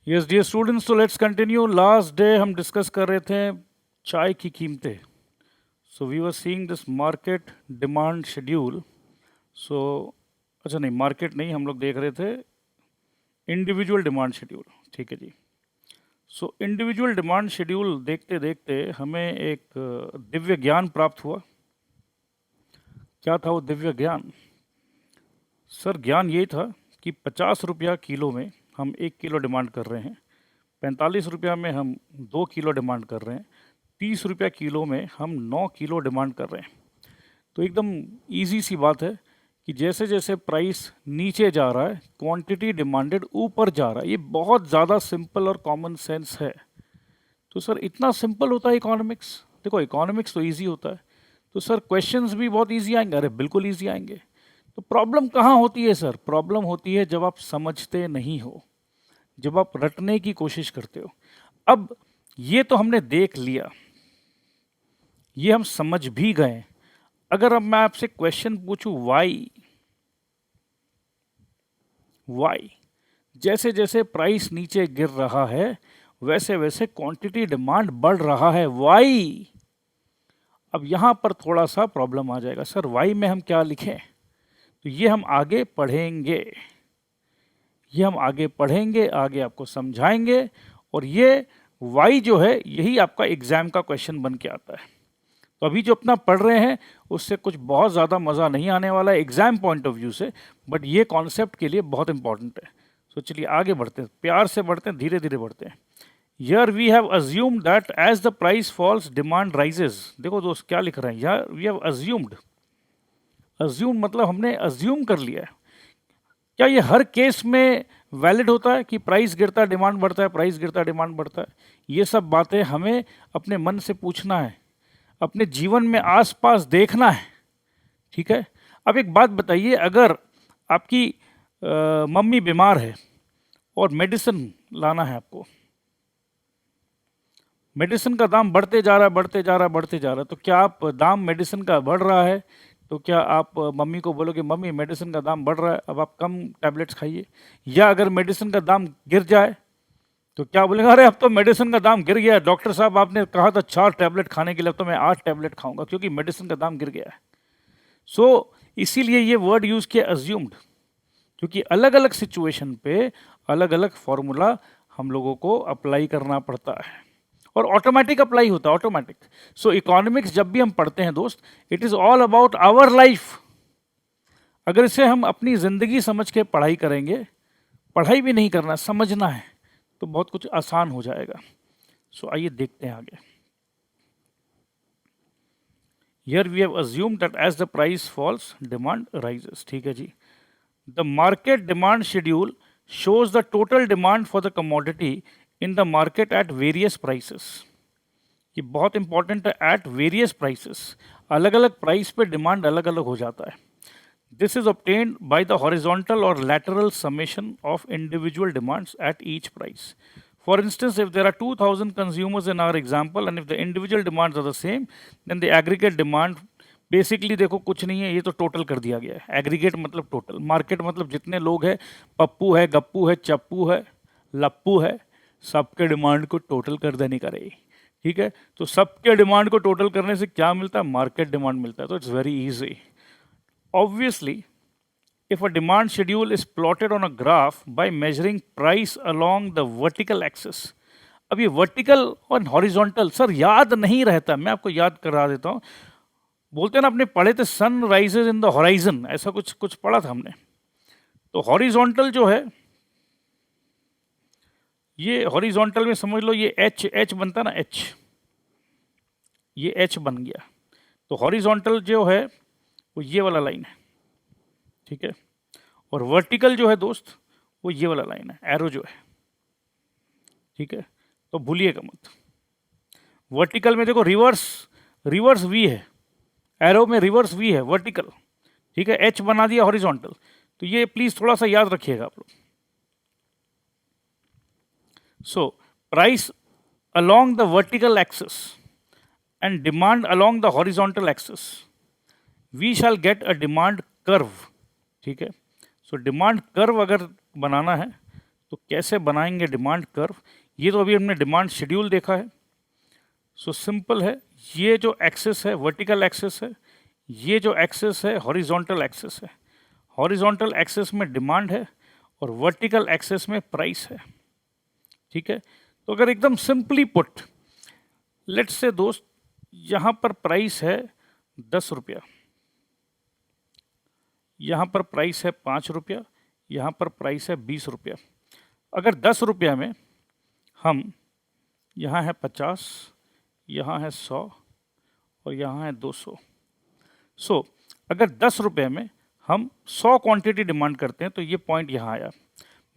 Yes dear students, तो let's continue. Last day हम discuss कर रहे थे चाय की कीमतें। So we were seeing this market demand schedule. So अच्छा नहीं, मार्केट नहीं, हम लोग देख रहे थे इंडिविजुअल डिमांड शेड्यूल। ठीक है जी। सो इंडिविजुअल डिमांड शेड्यूल देखते देखते हमें एक दिव्य ज्ञान प्राप्त हुआ। क्या था वो दिव्य ज्ञान? सर ज्ञान ये था कि 50 रुपया किलो में हम 1 किलो डिमांड कर रहे हैं, 45 रुपया में हम 2 किलो डिमांड कर रहे हैं, 30 रुपया किलो में हम 9 किलो डिमांड कर रहे हैं। तो एकदम इजी सी बात है कि जैसे जैसे प्राइस नीचे जा रहा है क्वांटिटी डिमांडेड ऊपर जा रहा है। ये बहुत ज़्यादा सिंपल और कॉमन सेंस है। तो सर इतना सिंपल होता है इकोनॉमिक्स? देखो इकोनॉमिक्स तो इजी होता है, तो सर क्वेश्चंस भी बहुत इजी आएंगे। अरे बिल्कुल इजी आएंगे। तो प्रॉब्लम कहाँ होती है सर? प्रॉब्लम होती है जब आप समझते नहीं हो, जब आप रटने की कोशिश करते हो। अब ये तो हमने देख लिया, ये हम समझ भी गए। अगर अब मैं आपसे क्वेश्चन पूछूं वाई, जैसे जैसे प्राइस नीचे गिर रहा है वैसे वैसे क्वांटिटी डिमांड बढ़ रहा है, वाई। अब यहां पर थोड़ा सा प्रॉब्लम आ जाएगा, सर वाई में हम क्या लिखें? तो ये हम आगे पढ़ेंगे, आगे आपको समझाएंगे। और ये वाई जो है यही आपका एग्जाम का क्वेश्चन बन के आता है। तो अभी जो अपना पढ़ रहे हैं उससे कुछ बहुत ज़्यादा मज़ा नहीं आने वाला है एग्जाम पॉइंट ऑफ व्यू से, बट ये कॉन्सेप्ट के लिए बहुत इंपॉर्टेंट है। तो चलिए आगे बढ़ते हैं, प्यार से बढ़ते हैं, धीरे धीरे बढ़ते हैं। Here we have assumed that as the price falls, demand rises. देखो दोस्त क्या लिख रहे हैं यार, we have assumed मतलब हमने assume कर लिया है। क्या ये हर केस में वैलिड होता है कि प्राइस गिरता है डिमांड बढ़ता है, प्राइस गिरता है डिमांड बढ़ता है? ये सब बातें हमें अपने मन से पूछना है, अपने जीवन में आसपास देखना है। ठीक है। अब एक बात बताइए, अगर आपकी मम्मी बीमार है और मेडिसिन लाना है आपको, मेडिसिन का दाम बढ़ते जा रहा है, तो क्या आप दाम मेडिसिन का बढ़ रहा है तो क्या आप मम्मी को बोलोगे मम्मी मेडिसिन का दाम बढ़ रहा है, अब आप कम टैबलेट्स खाइए? या अगर मेडिसिन का दाम गिर जाए तो क्या बोलेंगे, अरे अब तो मेडिसिन का दाम गिर गया है, डॉक्टर साहब आपने कहा था 4 टैबलेट खाने के लिए, अब तो मैं 8 टैबलेट खाऊंगा क्योंकि मेडिसिन का दाम गिर गया है। सो इसीलिए ये वर्ड यूज किया अज्यूम्ड, क्योंकि अलग अलग सिचुएशन पे अलग अलग फॉर्मूला हम लोगों को अप्लाई करना पड़ता है और ऑटोमेटिक अप्लाई होता है, ऑटोमेटिक। सो इकोनॉमिक्स जब भी हम पढ़ते हैं दोस्त, it is all about our life. अगर इसे हम अपनी जिंदगी समझ के पढ़ाई करेंगे, पढ़ाई भी नहीं करना, समझना है, तो बहुत कुछ आसान हो जाएगा। सो आइए देखते हैं आगे। Here we have assumed that as the price falls, demand rises. ठीक है जी। The market demand schedule shows the total demand for the commodity in the market at various prices. ये बहुत इंपॉर्टेंट है, एट वेरियस प्राइसेस। अलग अलग price पे demand अलग अलग हो जाता है। This is obtained by the horizontal or lateral summation of individual demands at each price. For instance, if there are 2000 consumers in our example and if the individual demands are the same, then the aggregate demand basically देखो कुछ नहीं है, ये तो total कर दिया गया है। एग्रीगेट मतलब टोटल, मार्केट मतलब जितने लोग हैं, पप्पू है, गप्पू है, चप्पू है, लप्पू है, सबके डिमांड को टोटल कर देने का रही। ठीक है। तो सबके डिमांड को टोटल करने से क्या मिलता है? मार्केट डिमांड मिलता है। तो it's very easy. Obviously, if a demand schedule is plotted on a graph by measuring price along the vertical axis, अब ये वर्टिकल और हॉरिजॉन्टल सर याद नहीं रहता, मैं आपको याद करा देता हूँ। बोलते हैं ना, अपने पढ़े थे sun rises in the horizon, ऐसा कुछ कुछ पढ़ा था हमने। तो हॉरिजॉन्टल जो है, ये हॉरिजॉन्टल में समझ लो ये एच बनता ना, एच, ये एच बन गया। तो हॉरिजॉन्टल जो है वो ये वाला लाइन है। ठीक है। और वर्टिकल जो है दोस्त वो ये वाला लाइन है, एरो जो है। ठीक है। तो भूलिएगा मत। वर्टिकल में देखो रिवर्स वी है, एरो में रिवर्स वी है, वर्टिकल। ठीक है। एच बना दिया हॉरिजॉन्टल। तो ये प्लीज थोड़ा सा याद रखिएगा आप लोग। So price along the vertical axis and demand along the horizontal axis, we shall get a demand curve. ठीक है। सो डिमांड कर्व अगर बनाना है तो कैसे बनाएंगे डिमांड कर्व? ये तो अभी हमने डिमांड शेड्यूल देखा है। सो सिंपल है, ये जो एक्सिस है वर्टिकल एक्सिस है, ये जो एक्सिस है हॉरिजॉन्टल एक्सिस है। हॉरिजॉन्टल एक्सिस में डिमांड है और वर्टिकल एक्सिस में प्राइस है। ठीक है, तो अगर एकदम सिंपली पुट, लेट्स से दोस्त, यहाँ पर प्राइस है 10 रुपया, यहाँ पर प्राइस है 5 रुपया, यहाँ पर प्राइस है 20 रुपया। अगर 10 रुपया में हम, यहाँ है 50, यहाँ है 100 और यहाँ है 200। सो अगर 10 रुपये में हम 100 क्वांटिटी डिमांड करते हैं तो ये पॉइंट यहाँ आया।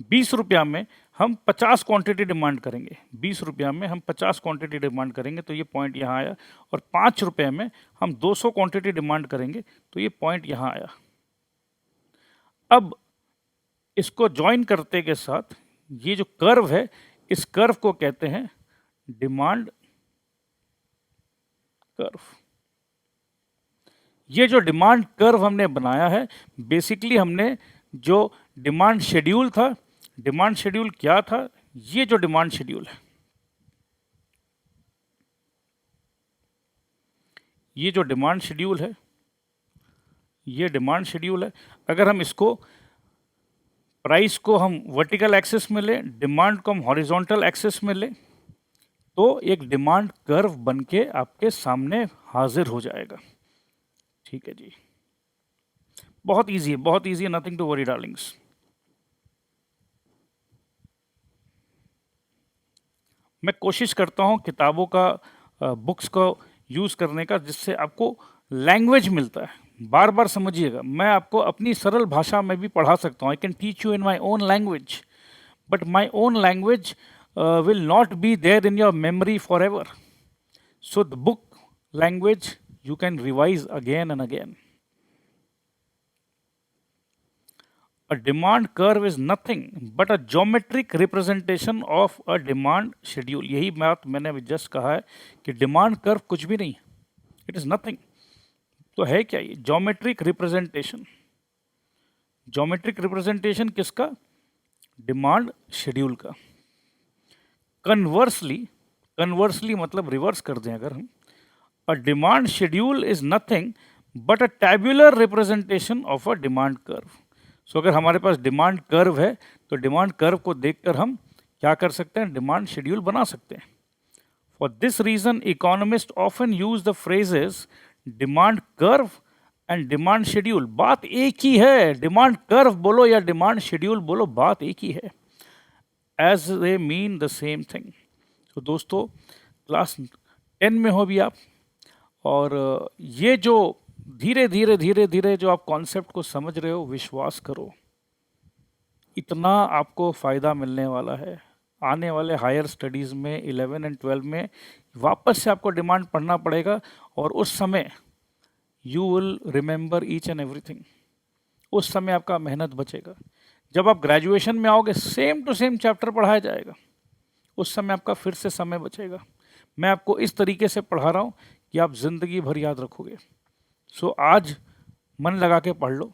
20 रुपया में हम 50 क्वांटिटी डिमांड करेंगे, 20 रुपया में हम 50 क्वांटिटी डिमांड करेंगे तो ये पॉइंट यहाँ आया। और 5 रुपये में हम 200 क्वांटिटी डिमांड करेंगे तो ये पॉइंट यहाँ आया। अब इसको ज्वाइन करते के साथ ये जो कर्व है, इस कर्व को कहते हैं डिमांड कर्व। ये जो डिमांड कर्व हमने बनाया है, बेसिकली हमने जो डिमांड शेड्यूल था, डिमांड शेड्यूल क्या था? ये जो डिमांड शेड्यूल है, ये जो डिमांड शेड्यूल है, ये डिमांड शेड्यूल है। अगर हम इसको, प्राइस को हम वर्टिकल एक्सिस में लें, डिमांड को हम हॉरिजॉन्टल एक्सिस में लें, तो एक डिमांड कर्व बनके आपके सामने हाजिर हो जाएगा। ठीक है जी, बहुत इजी है, बहुत इजी है, नथिंग टू वरी डार्लिंग्स। मैं कोशिश करता हूँ किताबों का, बुक्स को यूज़ करने का, जिससे आपको लैंग्वेज मिलता है। बार बार समझिएगा, मैं आपको अपनी सरल भाषा में भी पढ़ा सकता हूँ। I can teach you in my own language, but my own language will not be there in your memory forever. So the book language you can revise again and again. A demand curve is nothing but a geometric representation of a demand schedule. यही बात मैंने अभी just कहा है कि demand curve कुछ भी नहीं है, इट इज नथिंग। तो है क्या ये? Geometric representation. ज्योमेट्रिक रिप्रेजेंटेशन किसका? डिमांड शेड्यूल का। कन्वर्सली, कन्वर्सली मतलब रिवर्स कर दें अगर हम, a demand schedule is nothing but a tabular representation of a demand curve. So अगर हमारे पास डिमांड कर्व है तो डिमांड कर्व को देखकर हम क्या कर सकते हैं? डिमांड शेड्यूल बना सकते हैं। For this reason economist often use the phrases demand curve and demand schedule. बात एक ही है, डिमांड कर्व बोलो या डिमांड शेड्यूल बोलो, बात एक ही है, as they mean the same thing. तो दोस्तों, क्लास 10 में हो भी आप, और ये जो धीरे धीरे धीरे धीरे जो आप कॉन्सेप्ट को समझ रहे हो, विश्वास करो इतना आपको फ़ायदा मिलने वाला है। आने वाले हायर स्टडीज़ में 11 एंड 12 में वापस से आपको डिमांड पढ़ना पड़ेगा, और उस समय you will remember each and everything. उस समय आपका मेहनत बचेगा। जब आप ग्रेजुएशन में आओगे, सेम टू सेम चैप्टर पढ़ाया जाएगा, उस समय आपका फिर से समय बचेगा। मैं आपको इस तरीके से पढ़ा रहा हूँ कि आप ज़िंदगी भर याद रखोगे। सो आज मन लगा के पढ़ लो,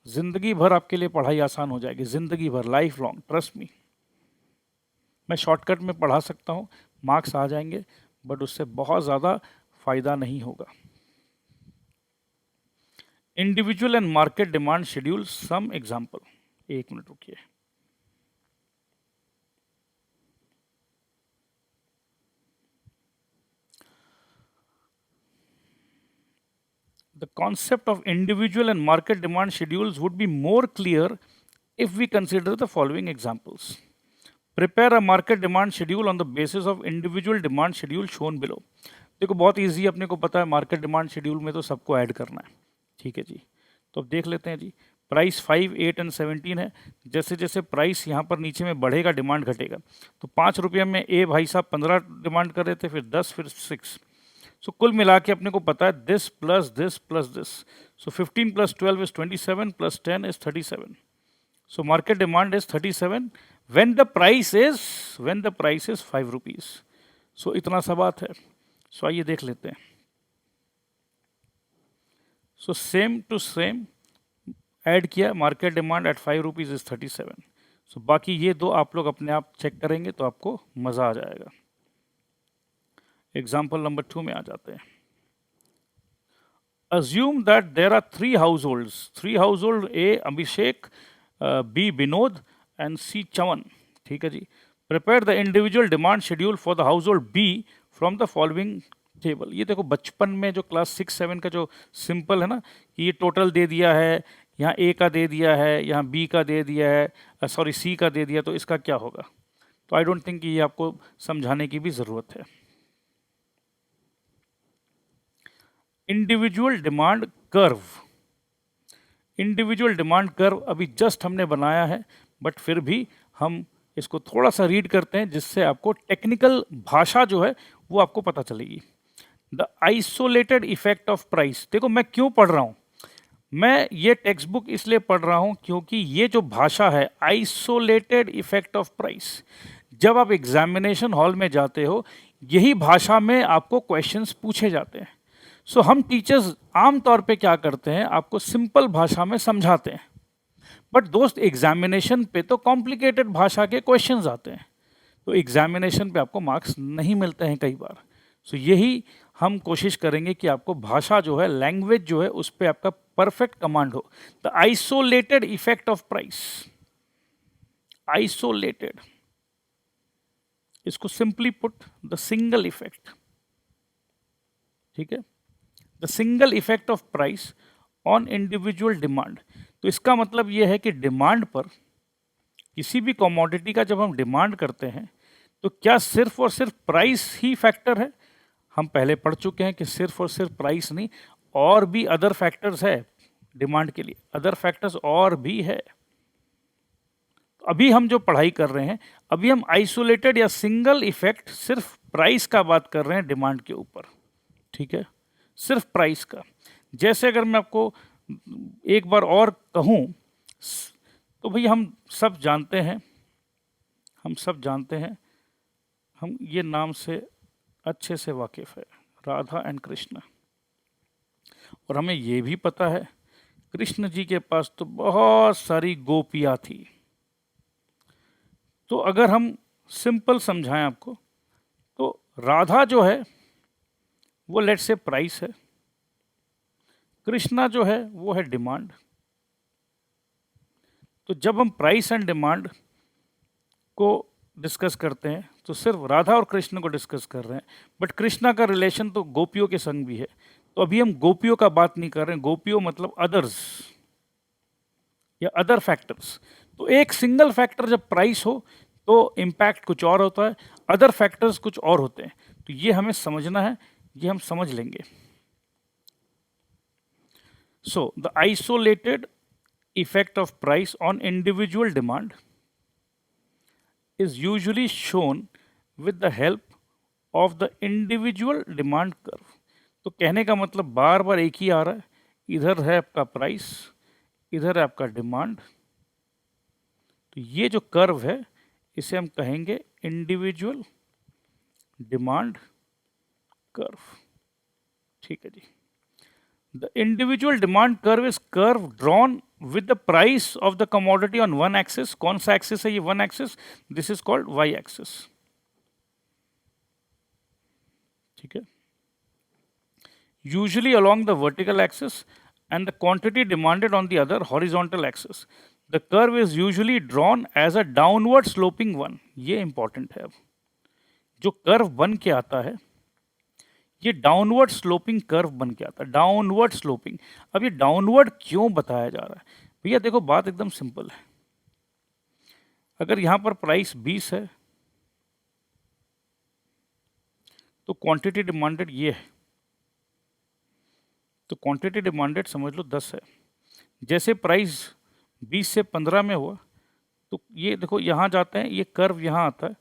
ज़िंदगी भर आपके लिए पढ़ाई आसान हो जाएगी, ज़िंदगी भर, लाइफ लॉन्ग, ट्रस्ट मी। मैं शॉर्टकट में पढ़ा सकता हूँ, मार्क्स आ जाएंगे, बट उससे बहुत ज़्यादा फ़ायदा नहीं होगा। Individual and market demand schedule, some example. एक मिनट रुकिए। The concept of individual and market demand schedules would be more clear if we consider the following examples. Prepare a market demand schedule on the basis of individual demand schedule shown below. देखो बहुत easy, अपने को पता है market demand schedule में तो सबको add करना है। ठीक है जी, तो अब देख लेते हैं जी। प्राइस 5, 8 एंड 17 है। जैसे जैसे प्राइस यहाँ पर नीचे में बढ़ेगा, डिमांड घटेगा। तो 5 रुपये में ए भाई साहब 15 डिमांड कर रहे थे, फिर 10, फिर 6। सो कुल मिला के अपने को पता है this plus this plus this. So 15 + 12 is 27 + 10 is 37। So market demand is 37 when the price is 5 rupees. So इतना सा बात है। सो आइए देख लेते हैं। So same to same add किया, market demand at 5 rupees is 37। So बाकी ये दो आप लोग अपने आप चेक करेंगे तो आपको मज़ा आ जाएगा। एग्जाम्पल नंबर 2 में आ जाते हैं। Assume that there are three households. Three household: A. Abhishek, B. Binod, and C. Chavan. ठीक है जी। Prepare the individual demand schedule for the household B from the following table. ये देखो बचपन में जो क्लास 6-7 का जो सिंपल है ना, कि ये टोटल दे दिया है, यहाँ A का दे दिया है, यहाँ B का दे दिया है, सॉरी C का दे दिया, तो इसका क्या होगा? तो आई डोंट थिंक कि ये आपको समझाने की भी ज़रूरत है। Individual demand curve, individual demand curve अभी जस्ट हमने बनाया है, बट फिर भी हम इसको थोड़ा सा रीड करते हैं जिससे आपको टेक्निकल भाषा जो है वो आपको पता चलेगी। The isolated effect of price. देखो मैं क्यों पढ़ रहा हूँ, मैं ये टेक्स्ट बुक इसलिए पढ़ रहा हूँ क्योंकि ये जो भाषा है आइसोलेटेड इफेक्ट ऑफ प्राइस, जब आप एग्जामिनेशन हॉल में जाते हो यही भाषा में आपको क्वेश्चंस पूछे जाते हैं। सो हम टीचर्स आमतौर पे क्या करते हैं, आपको सिंपल भाषा में समझाते हैं, बट दोस्त एग्जामिनेशन पे तो कॉम्प्लिकेटेड भाषा के क्वेश्चंस आते हैं, तो एग्जामिनेशन पे आपको मार्क्स नहीं मिलते हैं कई बार। सो यही हम कोशिश करेंगे कि आपको भाषा जो है, लैंग्वेज जो है, उस पर आपका परफेक्ट कमांड हो। The isolated effect of price, isolated, इसको simply put the single effect, ठीक है, the single effect of price on individual demand. तो इसका मतलब यह है कि डिमांड पर, किसी भी कमोडिटी का जब हम डिमांड करते हैं तो क्या सिर्फ और सिर्फ प्राइस ही फैक्टर है? हम पहले पढ़ चुके हैं कि सिर्फ और सिर्फ प्राइस नहीं, और भी अदर फैक्टर्स है डिमांड के लिए, अदर फैक्टर्स और भी है। तो अभी हम जो पढ़ाई कर रहे हैं, अभी हम आइसोलेटेड या सिंगल इफेक्ट सिर्फ प्राइस का बात कर रहे हैं डिमांड के ऊपर, ठीक है, सिर्फ प्राइस का। जैसे अगर मैं आपको एक बार और कहूँ तो भाई हम सब जानते हैं, हम सब जानते हैं, हम ये नाम से अच्छे से वाकिफ़ है, राधा एंड कृष्ण। और हमें ये भी पता है कृष्ण जी के पास तो बहुत सारी गोपियाँ थी। तो अगर हम सिंपल समझाएं आपको, तो राधा जो है वो लेट से प्राइस है, कृष्णा जो है वो है डिमांड। तो जब हम प्राइस एंड डिमांड को डिस्कस करते हैं तो सिर्फ राधा और कृष्ण को डिस्कस कर रहे हैं, बट कृष्णा का रिलेशन तो गोपियों के संग भी है। तो अभी हम गोपियों का बात नहीं कर रहे हैं, गोपियों मतलब अदर्स या अदर फैक्टर्स। तो एक सिंगल फैक्टर जब प्राइस हो तो इम्पैक्ट कुछ और होता है, अदर फैक्टर्स कुछ और होते हैं। तो ये हमें समझना है, ये हम समझ लेंगे। So the isolated effect of price on individual demand is usually shown with the help of the individual demand curve. तो कहने का मतलब बार बार एक ही आ रहा है, इधर है आपका प्राइस, इधर है आपका डिमांड। तो ये जो कर्व है इसे हम कहेंगे इंडिविजुअल डिमांड कर्व, ठीक है जी। The individual demand curve is curve drawn with the price of the commodity on one axis. कौन सा axis है ये? one axis. This is called y axis. ठीक है, usually along the vertical axis and the quantity demanded on the other horizontal axis. The curve is usually drawn as a downward sloping one. ये important है। अब जो curve बन के आता है ये डाउनवर्ड स्लोपिंग कर्व बन के आता है, डाउनवर्ड स्लोपिंग। अब ये डाउनवर्ड क्यों बताया जा रहा है भैया? देखो बात एकदम सिंपल है। अगर यहां पर प्राइस 20 है तो क्वांटिटी डिमांडेड ये है, तो क्वांटिटी डिमांडेड समझ लो 10 है। जैसे प्राइस 20 से 15 में हुआ तो ये देखो यहाँ जाते हैं, ये कर्व यहाँ आता है,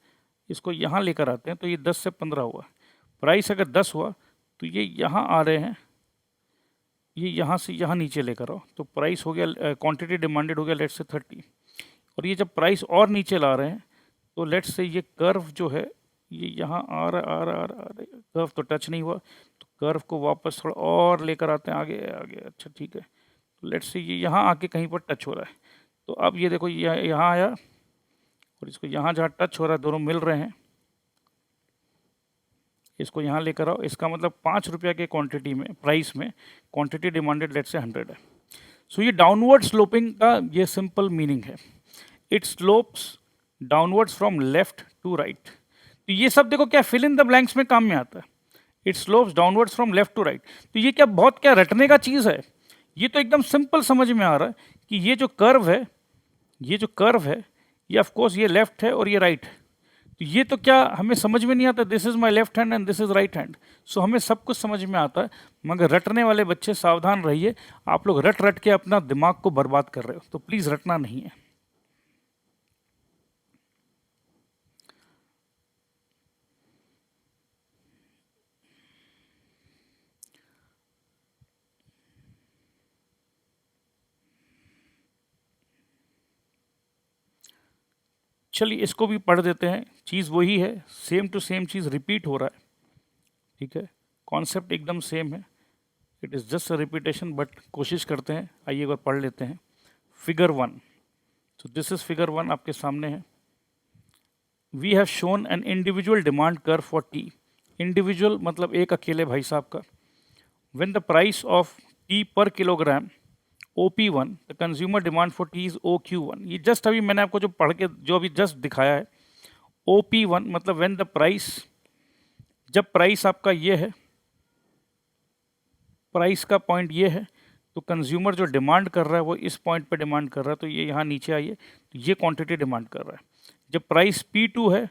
इसको यहाँ लेकर आते हैं तो ये 10 से 15 हुआ। प्राइस अगर 10 हुआ तो ये यहाँ आ रहे हैं, ये यहाँ से यहाँ नीचे लेकर आओ तो प्राइस हो गया, क्वांटिटी डिमांडेड हो गया लेट्स से 30। और ये जब प्राइस और नीचे ला रहे हैं तो लेट्स से ये कर्व जो है ये यहाँ आ रहा आ रहा आ रहा आ रहा, कर्व तो टच नहीं हुआ, तो कर्व को वापस थोड़ा और लेकर आते हैं आगे आगे। अच्छा ठीक है, तो लेट्स से ये यहाँ आके कहीं पर टच हो रहा है। तो अब ये देखो ये यहाँ आया, और इसको यहाँ जहाँ टच हो रहा है दोनों मिल रहे हैं, इसको यहाँ लेकर आओ। इसका मतलब 5 रुपया के क्वांटिटी में, प्राइस में क्वांटिटी डिमांडेड लेट से 100 है। सो ये डाउनवर्ड स्लोपिंग का ये सिंपल मीनिंग है, it slopes downwards from left to right. तो ये सब देखो क्या फिल इन द ब्लैंक्स में काम में आता है, it slopes downwards from left to right. तो ये क्या बहुत क्या रटने का चीज़ है, ये तो एकदम सिंपल समझ में आ रहा है कि ये जो कर्व है, ये जो कर्व है, ये ऑफ कोर्स ये लेफ्ट है और ये राइट है। तो ये तो क्या हमें समझ में नहीं आता, this is my left hand and this is right hand. So हमें सब कुछ समझ में आता है, मगर रटने वाले बच्चे सावधान रहिए, आप लोग रट रट के अपना दिमाग को बर्बाद कर रहे हो, तो प्लीज रटना नहीं है। चलिए इसको भी पढ़ देते हैं, चीज़ वही है, सेम टू सेम चीज़ रिपीट हो रहा है, ठीक है, कॉन्सेप्ट एकदम सेम है, it is just a repetition, but कोशिश करते हैं। आइए एक बार पढ़ लेते हैं। फिगर 1, तो दिस इज फिगर 1 आपके सामने है। We have shown an individual demand curve for tea, individual मतलब एक अकेले भाई साहब का। When the price of tea per kilogram OP1, the consumer demand for tea is OQ1। ये जस्ट अभी मैंने आपको जो पढ़ के जो अभी जस्ट दिखाया है, OP1 मतलब व्हेन द प्राइस, जब प्राइस आपका ये है, प्राइस का पॉइंट ये है, तो कंज्यूमर जो डिमांड कर रहा है वो इस पॉइंट पे डिमांड कर रहा है, तो ये यहाँ नीचे आइए, तो ये क्वांटिटी डिमांड कर रहा है। जब प्राइस P2 है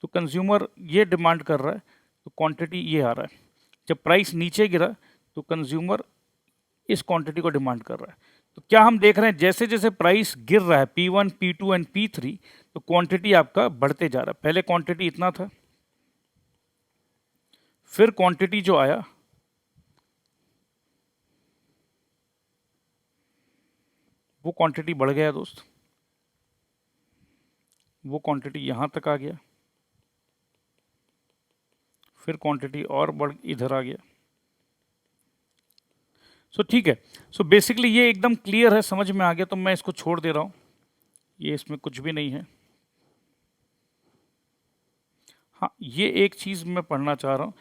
तो कंज्यूमर ये डिमांड कर रहा है, तो क्वांटिटी ये आ रहा है। जब प्राइस नीचे गिरा तो कंज्यूमर इस क्वांटिटी को डिमांड कर रहा है। तो क्या हम देख रहे हैं, जैसे जैसे प्राइस गिर रहा है P1, P2 एंड P3, तो क्वांटिटी आपका बढ़ते जा रहा है। पहले क्वांटिटी इतना था, फिर क्वांटिटी जो आया वो क्वांटिटी बढ़ गया दोस्त, वो क्वांटिटी यहाँ तक आ गया, फिर क्वांटिटी और बढ़ इधर आ गया। सो ठीक है, सो बेसिकली ये एकदम क्लियर है, समझ में आ गया, तो मैं इसको छोड़ दे रहा हूँ, ये इसमें कुछ भी नहीं है। हाँ, ये एक चीज़ मैं पढ़ना चाह रहा हूँ,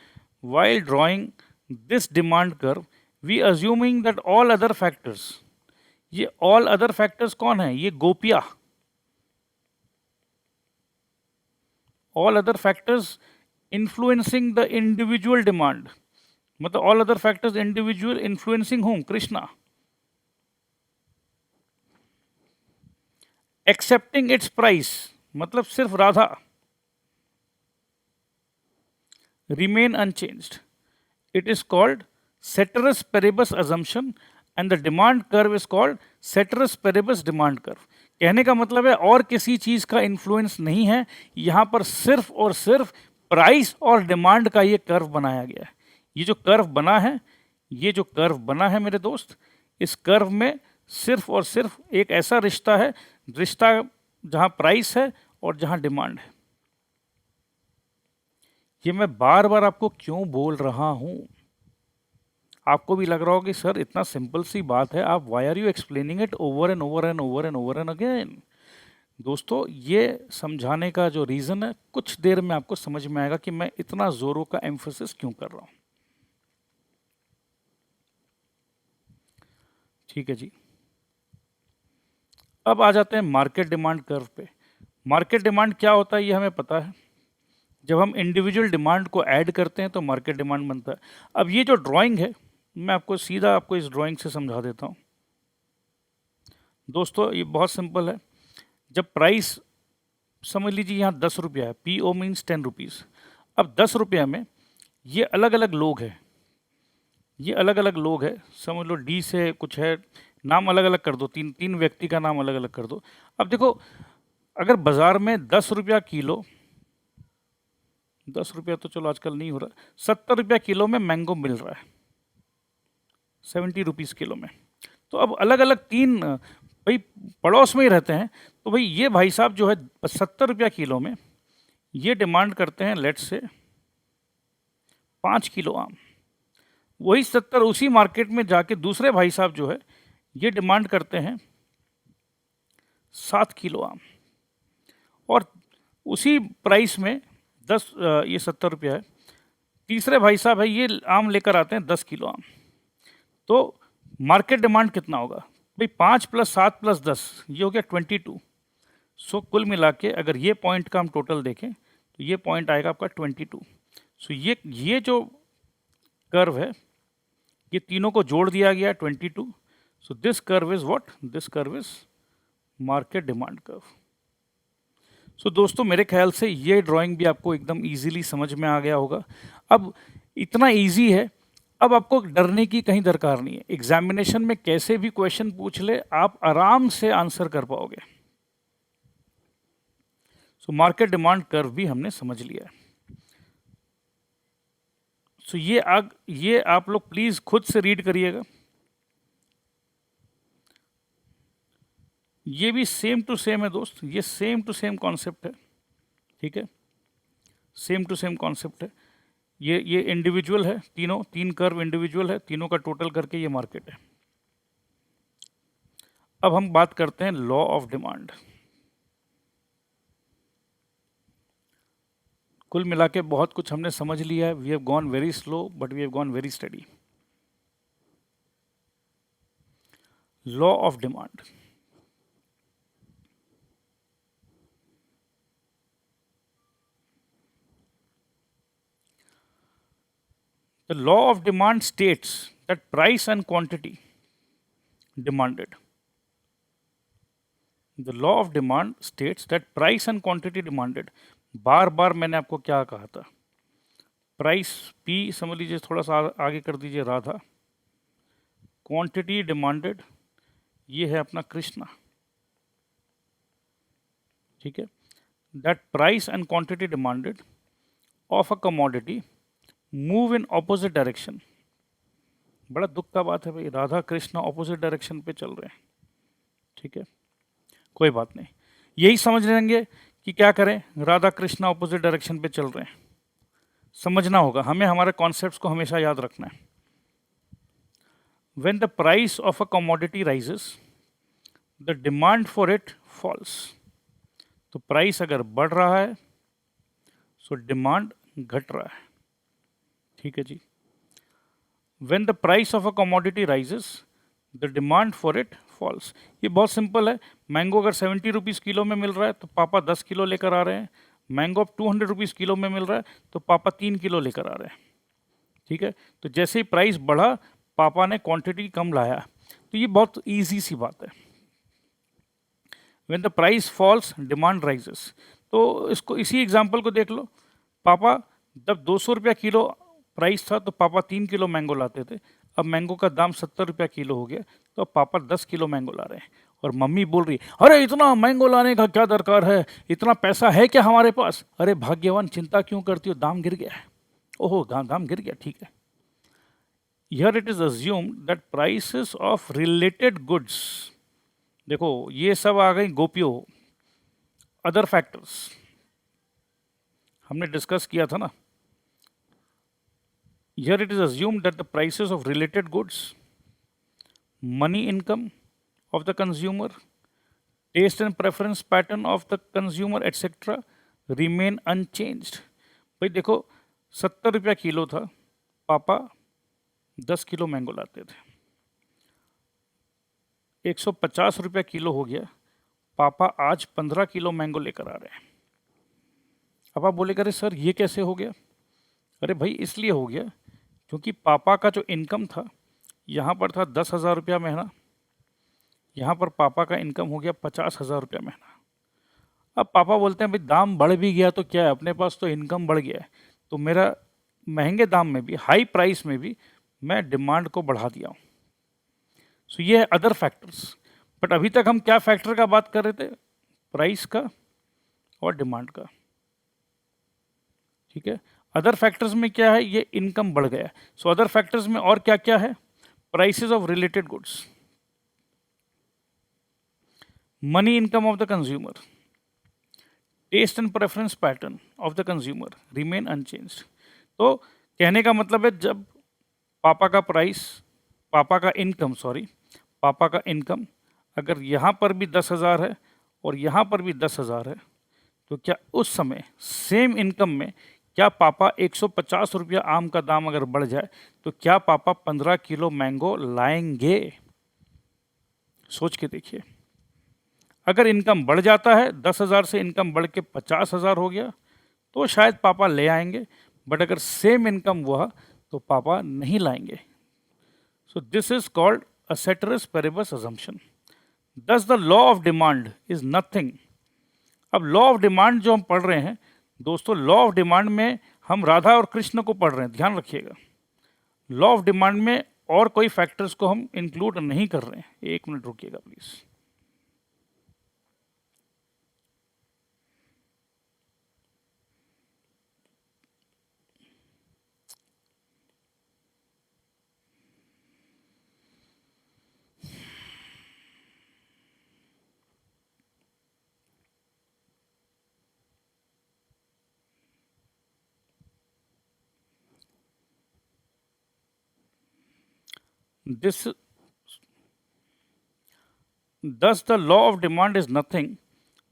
while drawing this demand curve we assuming that all other factors, ये ऑल अदर फैक्टर्स कौन है, ये Gopiya, all other factors influencing the individual demand, मतलब all other factors individual influencing होम कृष्णा, एक्सेप्टिंग इट्स प्राइस मतलब सिर्फ Radha, remain unchanged, it is called ceteris paribus assumption and the demand curve is called ceteris paribus demand curve। कहने का मतलब है और किसी चीज का इन्फ्लुएंस नहीं है, यहां पर सिर्फ और सिर्फ प्राइस और डिमांड का ये कर्व बनाया गया है। ये जो कर्व बना है, ये जो कर्व बना है मेरे दोस्त, इस कर्व में सिर्फ और सिर्फ एक ऐसा रिश्ता है, रिश्ता जहां प्राइस है और जहां डिमांड है। ये मैं बार बार आपको क्यों बोल रहा हूं, आपको भी लग रहा हो कि सर इतना सिंपल सी बात है, आप why are you explaining it over and over and over and over and again. दोस्तों ये समझाने का जो रीज़न है, कुछ देर में आपको समझ में आएगा कि मैं इतना जोरों का एम्फोसिस क्यों कर रहा हूं। ठीक है जी, अब आ जाते हैं मार्केट डिमांड कर्व पे। मार्केट डिमांड क्या होता है ये हमें पता है, जब हम इंडिविजुअल डिमांड को ऐड करते हैं तो मार्केट डिमांड बनता है। अब ये जो ड्राइंग है, मैं आपको सीधा आपको इस ड्राइंग से समझा देता हूँ। दोस्तों ये बहुत सिंपल है, जब प्राइस समझ लीजिए यहाँ 10 रुपया है, PO मीन्स 10 रुपीज़। अब 10 रुपया में ये अलग अलग लोग हैं, ये अलग अलग लोग हैं, समझ लो D से कुछ है, नाम अलग अलग कर दो, तीन तीन व्यक्ति का नाम अलग अलग कर दो। अब देखो अगर बाज़ार में 10 रुपया किलो, 10 रुपया तो चलो आजकल नहीं हो रहा, 70 रुपया किलो में मैंगो मिल रहा है, 70 रुपीज़ किलो में। तो अब अलग अलग तीन भाई पड़ोस में ही रहते हैं, तो भाई ये भाई साहब जो है 70 रुपया किलो में ये डिमांड करते हैं लेट से 5 किलो आम। वही 70 उसी मार्केट में जाके दूसरे भाई साहब जो है ये डिमांड करते हैं 7 किलो आम। और उसी प्राइस में 10 ये 70 रुपया है। तीसरे भाई साहब है, ये आम लेकर आते हैं 10 किलो आम, तो मार्केट डिमांड कितना होगा भाई? 5 + 7 + 10 ये हो गया 22। सो कुल मिला के अगर ये पॉइंट का हम टोटल देखें तो ये पॉइंट आएगा आपका 22। सो ये जो कर्व है, ये तीनों को जोड़ दिया गया 22। So this curve is what? This curve is market demand curve. So दोस्तों मेरे ख्याल से ये ड्राइंग भी आपको एकदम इजीली समझ में आ गया होगा। अब इतना इजी है, अब आपको डरने की कहीं दरकार नहीं है। एग्जामिनेशन में कैसे भी क्वेश्चन पूछ ले, आप आराम से आंसर कर पाओगे। सो मार्केट डिमांड कर्व भी हमने समझ लिया है। सो ये आप लोग प्लीज खुद से रीड करिएगा। ये भी सेम टू सेम है दोस्त, ये सेम टू सेम कॉन्सेप्ट है, ठीक है, सेम टू सेम कॉन्सेप्ट है। ये इंडिविजुअल है, तीन कर्व इंडिविजुअल है, तीनों का टोटल करके ये मार्केट है। अब हम बात करते हैं लॉ ऑफ डिमांड। कुल मिला के बहुत कुछ हमने समझ लिया है। We have gone very slow but we have gone very study. Law of demand, the law of demand states that price and quantity demanded. The law of demand states that price and quantity demanded. बार बार मैंने आपको क्या कहा था? Price P समझ लीजिए, थोड़ा सा आगे कर दीजिए राधा। क्वांटिटी डिमांडेड ये है अपना कृष्णा, ठीक है। That price and quantity demanded of a commodity move in opposite direction. बड़ा दुख का बात है भाई, राधा कृष्णा ऑपोजिट डायरेक्शन पे चल रहे हैं, ठीक है, कोई बात नहीं। यही समझ लेंगे कि क्या करें, राधा कृष्णा ऑपोजिट डायरेक्शन पे चल रहे हैं, समझना होगा हमें, हमारे कॉन्सेप्ट्स को हमेशा याद रखना है। When the price of a commodity rises, the demand for it falls. तो प्राइस अगर बढ़ रहा है सो डिमांड घट रहा है, ठीक है जी। When the price of a commodity rises, the demand for it falls. ये बहुत सिंपल है। मैंगो अगर 70 रुपीज़ किलो में मिल रहा है तो पापा 10 किलो लेकर आ रहे हैं। मैंगो अब 200 रुपीज़ किलो में मिल रहा है तो पापा 3 किलो लेकर आ रहे हैं, ठीक है। तो जैसे ही प्राइस बढ़ा पापा ने क्वांटिटी कम लाया, तो ये बहुत इजी सी बात है। When the price falls, demand rises. तो इसको इसी एग्जांपल को देख लो। पापा जब 200 रुपया किलो प्राइस था तो पापा 3 किलो मैंगो लाते थे, अब मैंगो का दाम 70 रुपया किलो हो गया तो अब पापा 10 किलो मैंगो ला रहे हैं। और मम्मी बोल रही है अरे इतना मैंगो लाने का क्या दरकार है, इतना पैसा है क्या हमारे पास? अरे भाग्यवान, चिंता क्यों करती हो, दाम गिर गया है। ओहो दाम गिर गया, ठीक है। Here it is assumed that prices of related goods, देखो ये सब आ गई गोपियों, अदर फैक्टर्स हमने डिस्कस किया था ना। Here it is assumed that the prices of related goods, money income of the consumer, taste and preference pattern of the consumer, etc. remain unchanged. भाई देखो 70 रुपया किलो था, पापा 10 किलो मैंगो लाते थे, 150 रुपया किलो हो गया, पापा आज 15 किलो मैंगो लेकर आ रहे हैं। अब आप बोलेगा अरे सर ये कैसे हो गया? अरे भाई इसलिए हो गया क्योंकि पापा का जो इनकम था यहाँ पर था 10,000 रुपया महीना, यहाँ पर पापा का इनकम हो गया 50,000 रुपया महीना। अब पापा बोलते हैं भाई दाम बढ़ भी गया तो क्या है, अपने पास तो इनकम बढ़ गया है, तो मेरा महंगे दाम में भी, हाई प्राइस में भी मैं डिमांड को बढ़ा दिया हूँ। सो ये है अदर फैक्टर्स। बट अभी तक हम क्या फैक्टर का बात कर रहे थे? प्राइस का और डिमांड का, ठीक है। अदर फैक्टर्स में क्या है? ये इनकम बढ़ गया। सो अदर फैक्टर्स में और क्या क्या है? Prices of related goods, money income of the consumer, taste and preference pattern of the consumer remain unchanged. तो कहने का मतलब है जब पापा का इनकम अगर यहाँ पर भी 10,000 है और यहाँ पर भी 10,000 है, तो क्या उस समय सेम इनकम में क्या पापा 150 रुपया आम का दाम अगर बढ़ जाए तो क्या पापा 15 किलो मैंगो लाएंगे? सोच के देखिए। अगर इनकम बढ़ जाता है, 10,000 से इनकम बढ़ के 50,000 हो गया तो शायद पापा ले आएंगे, बट अगर सेम इनकम हुआ तो पापा नहीं लाएंगे। सो this is called a ceteris paribus assumption. Thus the law of demand is nothing. अब लॉ ऑफ डिमांड जो हम पढ़ रहे हैं दोस्तों, लॉ ऑफ डिमांड में हम राधा और कृष्ण को पढ़ रहे हैं, ध्यान रखिएगा। लॉ ऑफ डिमांड में और कोई फैक्टर्स को हम इंक्लूड नहीं कर रहे हैं। एक मिनट रुकिएगा please. This, thus the law of demand is nothing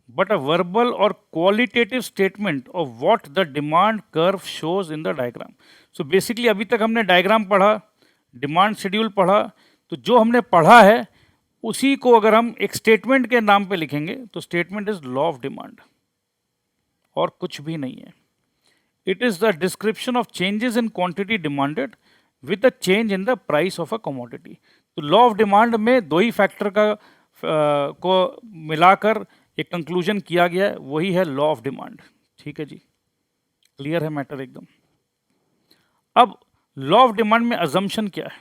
but a verbal or qualitative statement of what the demand curve shows in the diagram. So basically अभी तक हमने डायग्राम पढ़ा, डिमांड शेड्यूल पढ़ा, तो जो हमने पढ़ा है उसी को अगर हम एक स्टेटमेंट के नाम पे लिखेंगे तो statement is law of demand और कुछ भी नहीं है। It is the description of changes in quantity demanded with the change in the price of a commodity. तो लॉ ऑफ डिमांड में दो ही फैक्टर का को मिलाकर एक कंक्लूजन किया गया है, वही है लॉ ऑफ डिमांड। ठीक है जी, क्लियर है मैटर एकदम। अब लॉ ऑफ डिमांड में अजम्पशन क्या है?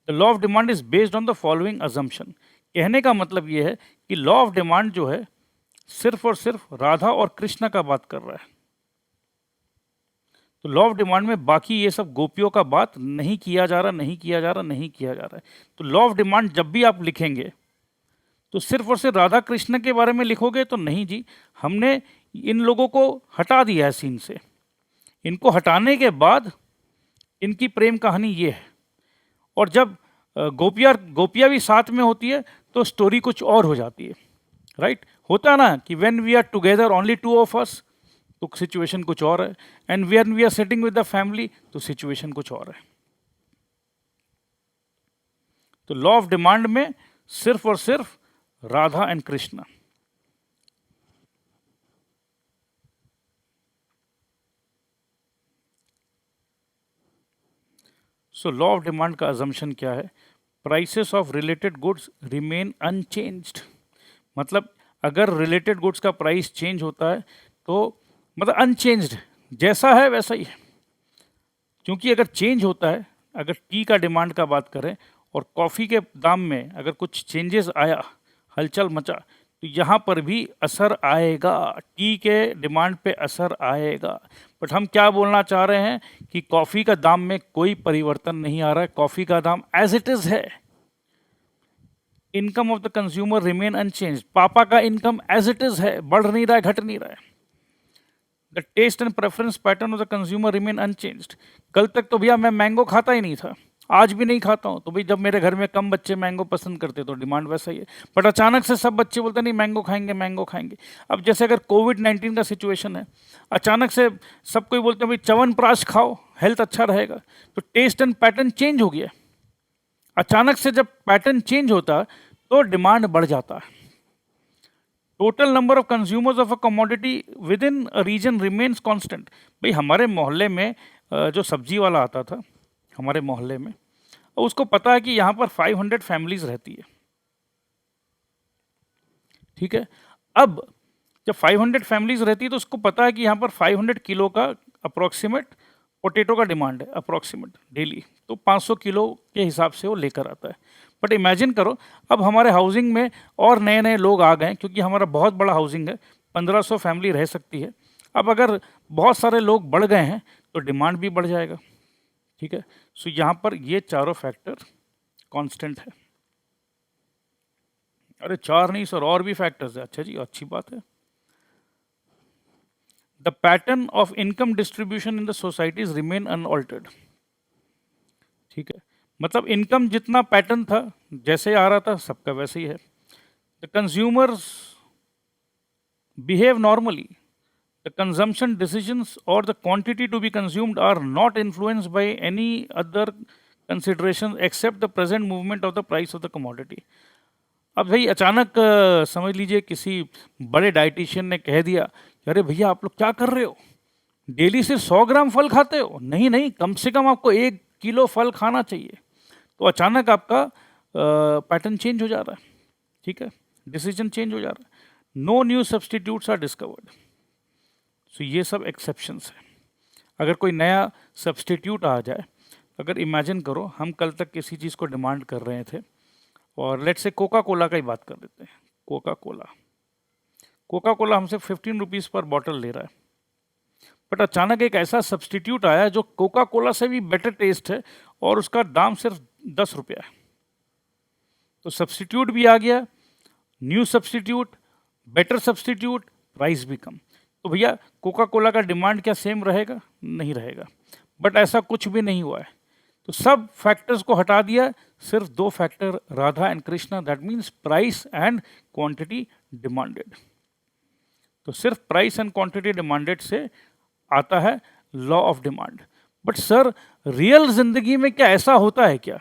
The law of demand is based on the following assumption. कहने का मतलब यह है कि लॉ ऑफ डिमांड जो है सिर्फ और सिर्फ राधा और कृष्ण का बात कर रहा है। तो लॉ ऑफ डिमांड में बाकी ये सब गोपियों का बात नहीं किया जा रहा, नहीं किया जा रहा, नहीं किया जा रहा है। तो लॉ ऑफ डिमांड जब भी आप लिखेंगे तो सिर्फ और सिर्फ राधा कृष्ण के बारे में लिखोगे तो नहीं जी, हमने इन लोगों को हटा दिया है सीन से। इनको हटाने के बाद इनकी प्रेम कहानी ये है, और जब गोपियाँ भी साथ में होती है तो स्टोरी कुछ और हो जाती है, राइट? होता है ना कि when we are together only two of us तो सिचुएशन कुछ और है, and when we are sitting with the family तो सिचुएशन कुछ और है। तो लॉ ऑफ डिमांड में सिर्फ और सिर्फ Radha and Krishna. So law of demand का अजम्पशन क्या है? Prices of related goods remain unchanged. मतलब अगर रिलेटेड गुड्स का प्राइस चेंज होता है तो मतलब अनचेंज्ड, जैसा है वैसा ही है। क्योंकि अगर चेंज होता है, अगर टी का डिमांड का बात करें और कॉफ़ी के दाम में अगर कुछ चेंजेस आया, हलचल मचा, तो यहाँ पर भी असर आएगा, टी के डिमांड पे असर आएगा। बट हम क्या बोलना चाह रहे हैं कि कॉफ़ी का दाम में कोई परिवर्तन नहीं आ रहा है, कॉफ़ी का दाम एज इट इज़ है। Income of the consumer remain unchanged. पापा का इनकम एज इट इज़ है, बढ़ नहीं रहा है, घट नहीं रहा है। The taste and preference pattern of the consumer remain unchanged. कल तक तो भैया मैं मैंगो खाता ही नहीं था, आज भी नहीं खाता हूँ। तो भाई जब मेरे घर में कम बच्चे मैंगो पसंद करते तो डिमांड वैसा ही है। बट अचानक से सब बच्चे बोलते नहीं मैंगो खाएंगे, मैंगो खाएंगे। अब जैसे अगर कोविड-19 का सिचुएशन है, अचानक से सब कोई बोलते हैं भाई च्यवनप्राश खाओ, हेल्थ अच्छा रहेगा, तो टेस्ट एंड पैटर्न चेंज हो गया। अचानक से जब पैटर्न चेंज होता तो डिमांड बढ़ जाता है। Total number of consumers of a commodity within a region remains constant. भाई हमारे मोहल्ले में जो सब्जी वाला आता था हमारे मोहल्ले में, उसको पता है कि यहाँ पर 500 फैमिलीज रहती है, ठीक है। अब जब 500 फैमिलीज रहती है तो उसको पता है कि यहाँ पर 500 किलो का अप्रोक्सीमेट पोटैटो का डिमांड है, अप्रोक्सीमेट डेली, तो 500 किलो के हिसाब से वो लेकर आता है। बट इमेजिन करो अब हमारे हाउसिंग में और नए नए लोग आ गए, क्योंकि हमारा बहुत बड़ा हाउसिंग है, 1500 फैमिली रह सकती है। अब अगर बहुत सारे लोग बढ़ गए हैं तो डिमांड भी बढ़ जाएगा, ठीक है। सो यहाँ पर ये चारों फैक्टर कांस्टेंट है। अरे चार नहीं सर, और भी फैक्टर्स है। अच्छा जी, अच्छी बात है। The pattern of income distribution in the societies remain unaltered, ठीक है। मतलब इनकम जितना पैटर्न था, जैसे आ रहा था सबका वैसे ही है। The consumers behave normally. The consumption decisions or the quantity to be consumed are not influenced by any other considerations except the present movement of the price of the commodity. अब भाई अचानक समझ लीजिए किसी बड़े डाइटिशियन ने कह दिया कि अरे भैया आप लोग क्या कर रहे हो, डेली सिर्फ 100 ग्राम फल खाते हो, नहीं नहीं कम से कम आपको 1 किलो फल खाना चाहिए। तो अचानक आपका पैटर्न चेंज हो जा रहा है, ठीक है, डिसीजन चेंज हो जा रहा है। No new substitutes are discovered. So ये सब एक्सेप्शंस है। अगर कोई नया सब्सटीट्यूट आ जाए, अगर इमेजिन करो हम कल तक किसी चीज़ को डिमांड कर रहे थे और लेट्स से कोका कोला का ही बात कर लेते हैं। कोका कोला हमसे 15 रुपीज़ पर बॉटल ले रहा है, बट अचानक एक ऐसा सब्सटीट्यूट आया जो कोका कोला से भी बेटर टेस्ट है और उसका दाम सिर्फ 10 रुपया है। तो सब्सटीट्यूट भी आ गया, new substitute, better substitute, price भी कम। तो भैया कोका कोला का डिमांड क्या सेम रहेगा? नहीं रहेगा। बट ऐसा कुछ भी नहीं हुआ है। तो सब फैक्टर्स को हटा दिया, सिर्फ 2 factor Radha and Krishna, that means price and quantity demanded. तो सिर्फ प्राइस एंड क्वांटिटी डिमांडेड से आता है law of demand. But sir real जिंदगी में क्या ऐसा होता है क्या?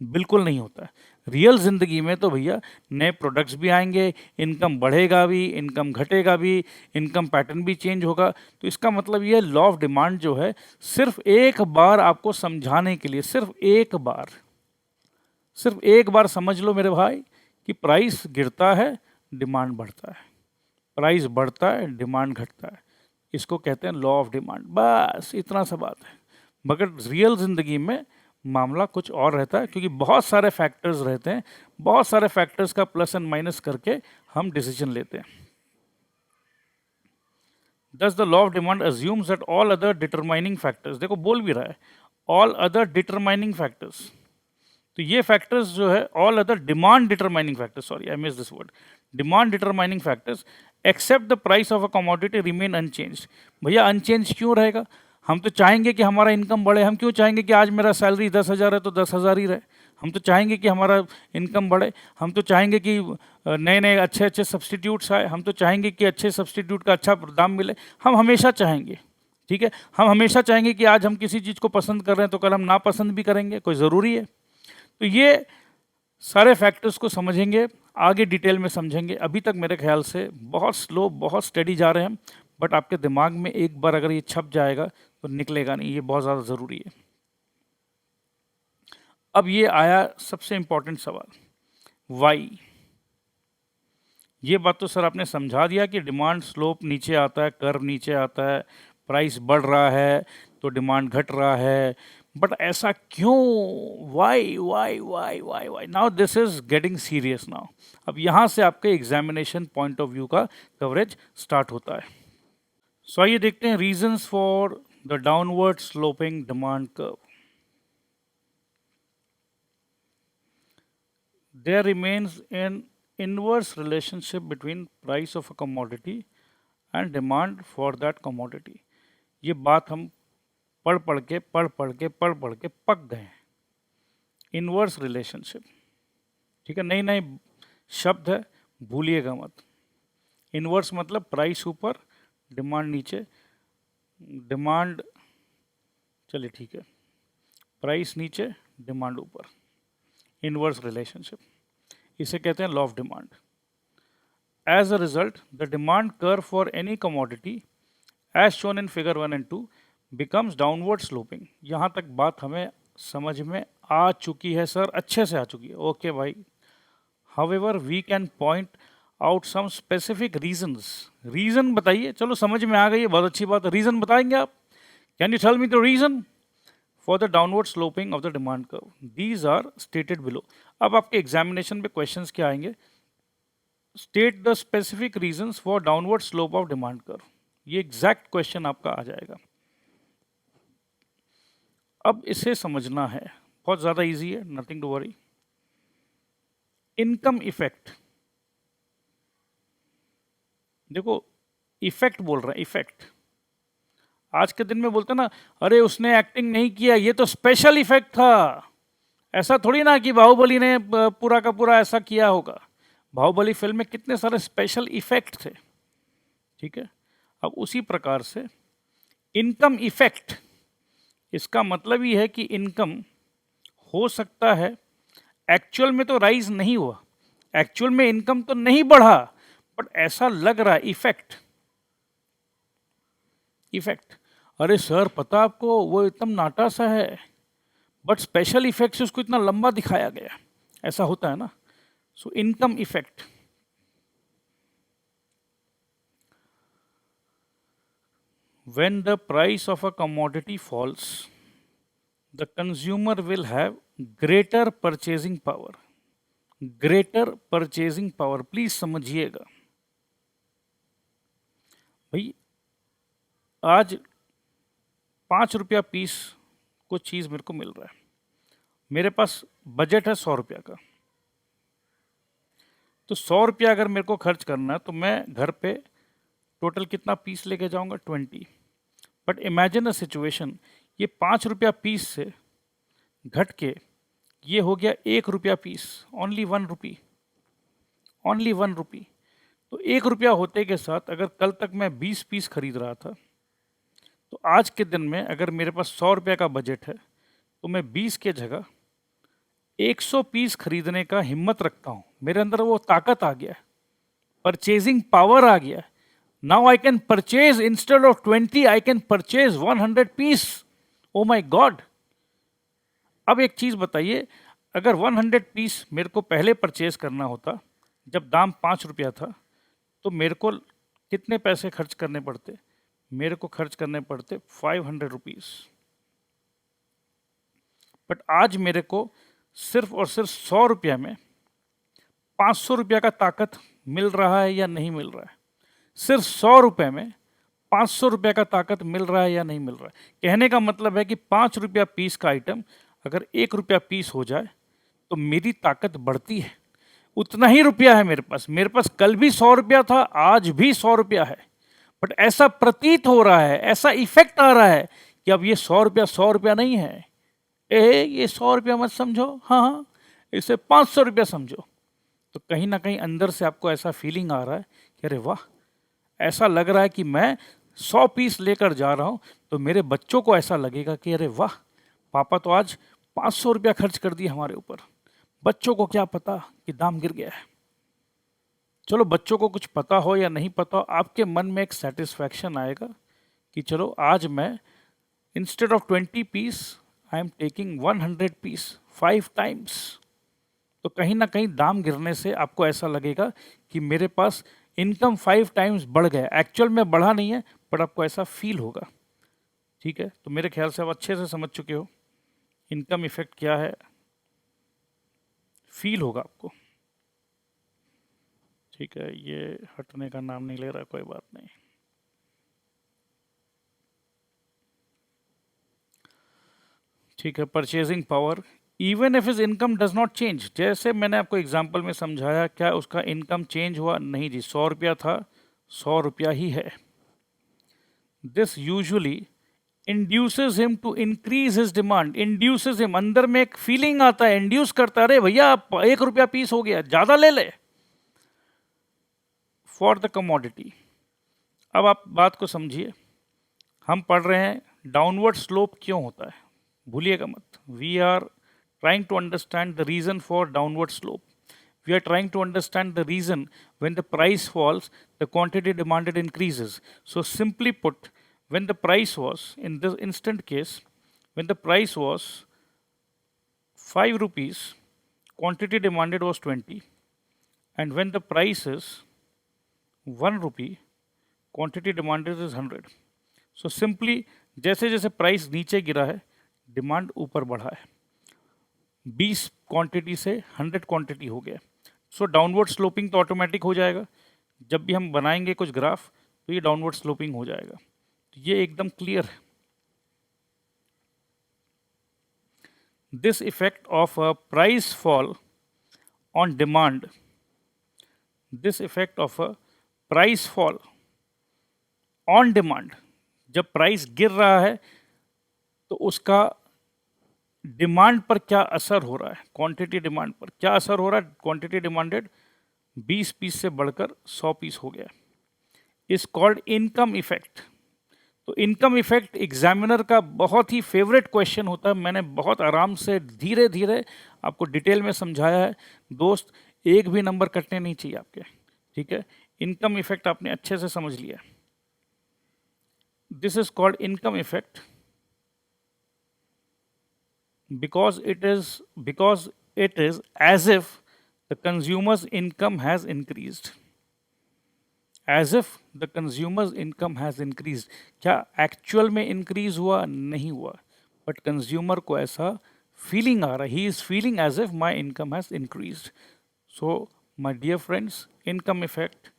बिल्कुल नहीं होता है। रियल जिंदगी में तो भैया नए प्रोडक्ट्स भी आएंगे, इनकम बढ़ेगा भी, इनकम घटेगा भी, इनकम पैटर्न भी चेंज होगा। तो इसका मतलब ये लॉ ऑफ डिमांड जो है सिर्फ एक बार आपको समझाने के लिए, सिर्फ एक बार समझ लो मेरे भाई कि प्राइस गिरता है, डिमांड बढ़ता है, प्राइस बढ़ता है, डिमांड घटता है। इसको कहते हैं लॉ ऑफ डिमांड। बस इतना सा बात है। मगर रियल जिंदगी में मामला कुछ और रहता है, क्योंकि बहुत सारे फैक्टर्स रहते हैं, बहुत सारे फैक्टर्स का प्लस एंड माइनस करके हम डिसीजन लेते हैं। Thus the law of demand assumes that all other determining factors, देखो बोल भी रहा है all other determining factors, तो ये फैक्टर्स जो है all other demand determining factors, sorry I missed this word, demand determining factors except the price of a commodity remain unchanged। भैया अनचेंज क्यों रहेगा? हम तो चाहेंगे कि हमारा इनकम बढ़े। हम क्यों चाहेंगे कि आज मेरा सैलरी 10,000 है तो 10,000 ही रहे? हम तो चाहेंगे कि हमारा इनकम बढ़े। हम तो चाहेंगे कि नए नए अच्छे अच्छे सब्सटीट्यूट्स आए। हम तो चाहेंगे कि अच्छे सब्सटीट्यूट का अच्छा दाम मिले। हम हमेशा चाहेंगे, ठीक है, हम हमेशा चाहेंगे कि आज हम किसी चीज़ को पसंद कर रहे हैं तो कल हम नापसंद भी करेंगे, कोई ज़रूरी है? तो ये सारे फैक्टर्स को समझेंगे, आगे डिटेल में समझेंगे। अभी तक मेरे ख्याल से बहुत स्लो, बहुत स्टडी जा रहे हैं, बट आपके दिमाग में एक बार अगर ये छप जाएगा तो निकलेगा नहीं, ये बहुत ज़्यादा ज़रूरी है। अब ये आया सबसे इंपॉर्टेंट सवाल, वाई। ये बात तो सर आपने समझा दिया कि डिमांड स्लोप नीचे आता है, कर्व नीचे आता है, प्राइस बढ़ रहा है तो डिमांड घट रहा है, बट ऐसा क्यों? Why why why why why? Now this is getting serious now. अब यहाँ से आपके एग्जामिनेशन पॉइंट ऑफ व्यू का कवरेज स्टार्ट होता है। सो आइए देखते हैं reasons for the downward sloping demand curve. There remains an inverse relationship between price of a commodity and demand for that commodity। ये बात हम पढ़ पढ़ के पक गए हैं। इनवर्स रिलेशनशिप, ठीक है, नई नई शब्द है, भूलिएगा मत। इनवर्स मतलब प्राइस ऊपर, डिमांड नीचे, डिमांड, चलिए ठीक है, प्राइस नीचे, डिमांड ऊपर, इनवर्स रिलेशनशिप, इसे कहते हैं law of demand. As a result the demand curve for any commodity as shown in figure 1 and 2 becomes downward sloping. यहाँ तक बात हमें समझ में आ चुकी है सर, अच्छे से आ चुकी है, ओके भाई। However we can point out some specific reasons. Reason बताइए, चलो समझ में आ गई है, बहुत अच्छी बात है। रीजन बताएंगे आप? Can you tell me the reason for the downward sloping of the demand curve? These are stated below। अब आपके एग्जामिनेशन में क्वेश्चंस क्या आएंगे? State the specific reasons for downward slope of demand curve. ये exact question आपका आ जाएगा। अब इसे समझना है, बहुत ज़्यादा इजी है, nothing to worry. Income effect, देखो इफेक्ट बोल रहे हैं, इफेक्ट। आज के दिन में बोलते ना, अरे उसने एक्टिंग नहीं किया, ये तो स्पेशल इफेक्ट था। ऐसा थोड़ी ना कि बाहुबली ने पूरा का पूरा ऐसा किया होगा। बाहुबली फिल्म में कितने सारे स्पेशल इफेक्ट थे, ठीक है। अब उसी प्रकार से इनकम इफेक्ट, इसका मतलब ही है कि इनकम हो सकता है, एक्चुअल में तो राइज नहीं हुआ, एक्चुअल में इनकम तो नहीं बढ़ा, बट ऐसा लग रहा है इफेक्ट। इफेक्ट, अरे सर पता आपको वो एकदम नाटा सा है, बट स्पेशल इफेक्ट से उसको इतना लंबा दिखाया गया, ऐसा होता है ना। So income effect. When the price of a commodity falls, the consumer will have greater purchasing power. Greater purchasing power, please समझिएगा भाई। आज 5 रुपया पीस कुछ चीज मेरे को मिल रहा है, मेरे पास बजट है 100 रुपया का, तो 100 रुपया अगर मेरे को खर्च करना है तो मैं घर पे टोटल कितना पीस लेके जाऊंगा, 20। बट इमेजिन अ सिचुएशन, ये 5 रुपया पीस से घट के ये हो गया 1 रुपया पीस, ओनली 1 रुपी, ओनली 1 रुपी। तो 1 रुपया होते के साथ अगर कल तक मैं 20 पीस खरीद रहा था, तो आज के दिन में अगर मेरे पास 100 रुपया का बजट है, तो मैं 20 के जगह 100 पीस खरीदने का हिम्मत रखता हूँ। मेरे अंदर वो ताकत आ गया, परचेजिंग पावर आ गया। Now I can purchase, instead of 20 I can purchase 100 piece. Oh my God. अब एक चीज बताइए, अगर 100 पीस मेरे को पहले परचेज करना होता जब दाम 5 रुपया था, तो मेरे को कितने पैसे खर्च करने पड़ते, मेरे को खर्च करने पड़ते 500 रुपीज। बट आज मेरे को सिर्फ और सिर्फ 100 रुपया में 500 रुपया का ताकत मिल रहा है या नहीं मिल रहा है। सिर्फ 100 रुपये में 500 रुपया का ताकत मिल रहा है या नहीं मिल रहा है। कहने का मतलब है कि 5 रुपया पीस का आइटम अगर 1 रुपया पीस हो जाए तो मेरी ताकत बढ़ती है। उतना ही रुपया है मेरे पास कल भी 100 रुपया था, आज भी 100 रुपया है, बट ऐसा प्रतीत हो रहा है, ऐसा इफेक्ट आ रहा है कि अब ये 100 रुपया नहीं है। ये 100 रुपया मत समझो, हाँ हाँ इसे 500 रुपया समझो। तो कहीं ना कहीं अंदर से आपको ऐसा फीलिंग आ रहा है कि अरे वाह, ऐसा लग रहा है कि मैं 100 पीस लेकर जा रहा हूं, तो मेरे बच्चों को ऐसा लगेगा कि अरे वाह, पापा तो आज 500 रुपया खर्च कर दिए हमारे ऊपर। बच्चों को क्या पता कि दाम गिर गया है। चलो बच्चों को कुछ पता हो या नहीं पता हो, आपके मन में एक सेटिस्फैक्शन आएगा कि चलो आज मैं instead of 20 piece I am taking 100 piece 5 times. तो कहीं ना कहीं दाम गिरने से आपको ऐसा लगेगा कि मेरे पास इनकम 5 टाइम्स बढ़ गया। एक्चुअल में बढ़ा नहीं है, पर आपको ऐसा फील होगा। ठीक है, तो मेरे ख्याल से आप अच्छे से समझ चुके हो इनकम इफेक्ट क्या है, फील होगा आपको। ठीक है, ये हटने का नाम नहीं ले रहा, कोई बात नहीं। ठीक है, purchasing power, even if his income does not change. जैसे मैंने आपको एग्जांपल में समझाया, क्या उसका इनकम चेंज हुआ? नहीं जी, 100 रुपया था, 100 रुपया ही है। This usually induces him to increase his demand. Induces him, अंदर में एक फीलिंग आता है, इंड्यूस करता है, अरे भैया 1 रुपया पीस हो गया, ज्यादा ले ले, फॉर द कमोडिटी। अब आप बात को समझिए, हम पढ़ रहे हैं डाउनवर्ड स्लोप क्यों होता है, भूलिएगा मत। We are trying to understand the reason for downward slope. We are trying to understand the reason when the price falls, the quantity demanded increases. So simply put, when the price was, in this instant case, when the price was 5 rupees, quantity demanded was 20. And when the price is 1 rupee, quantity demanded is 100. So simply, जैसे जैसे price नीचे गिरा है, demand ऊपर बढ़ा है। 20 quantity से 100 quantity हो गया। सो डाउनवर्ड स्लोपिंग तो ऑटोमेटिक हो जाएगा। जब भी हम बनाएंगे कुछ ग्राफ, तो ये डाउनवर्ड स्लोपिंग हो जाएगा। तो ये एकदम क्लियर है। This effect of a price fall on demand, this effect of a price fall on demand, जब प्राइस गिर रहा है तो उसका डिमांड पर क्या असर हो रहा है, क्वांटिटी डिमांड पर क्या असर हो रहा है। क्वांटिटी डिमांडेड 20 पीस से बढ़कर 100 पीस हो गया। Is called income effect. तो इनकम इफेक्ट एग्जामिनर का बहुत ही फेवरेट क्वेश्चन होता है। मैंने बहुत आराम से धीरे धीरे आपको डिटेल में समझाया है दोस्त, एक भी नंबर कटने नहीं चाहिए आपके, ठीक है। इनकम इफेक्ट आपने अच्छे से समझ लिया। This is called income effect because it is as if the consumer's income has increased, as if the consumer's income has increased। क्या एक्चुअल में इंक्रीज हुआ? नहीं हुआ, बट कंज्यूमर को ऐसा फीलिंग आ रहा है, he is feeling as if my income has increased. So my dear friends, income effect,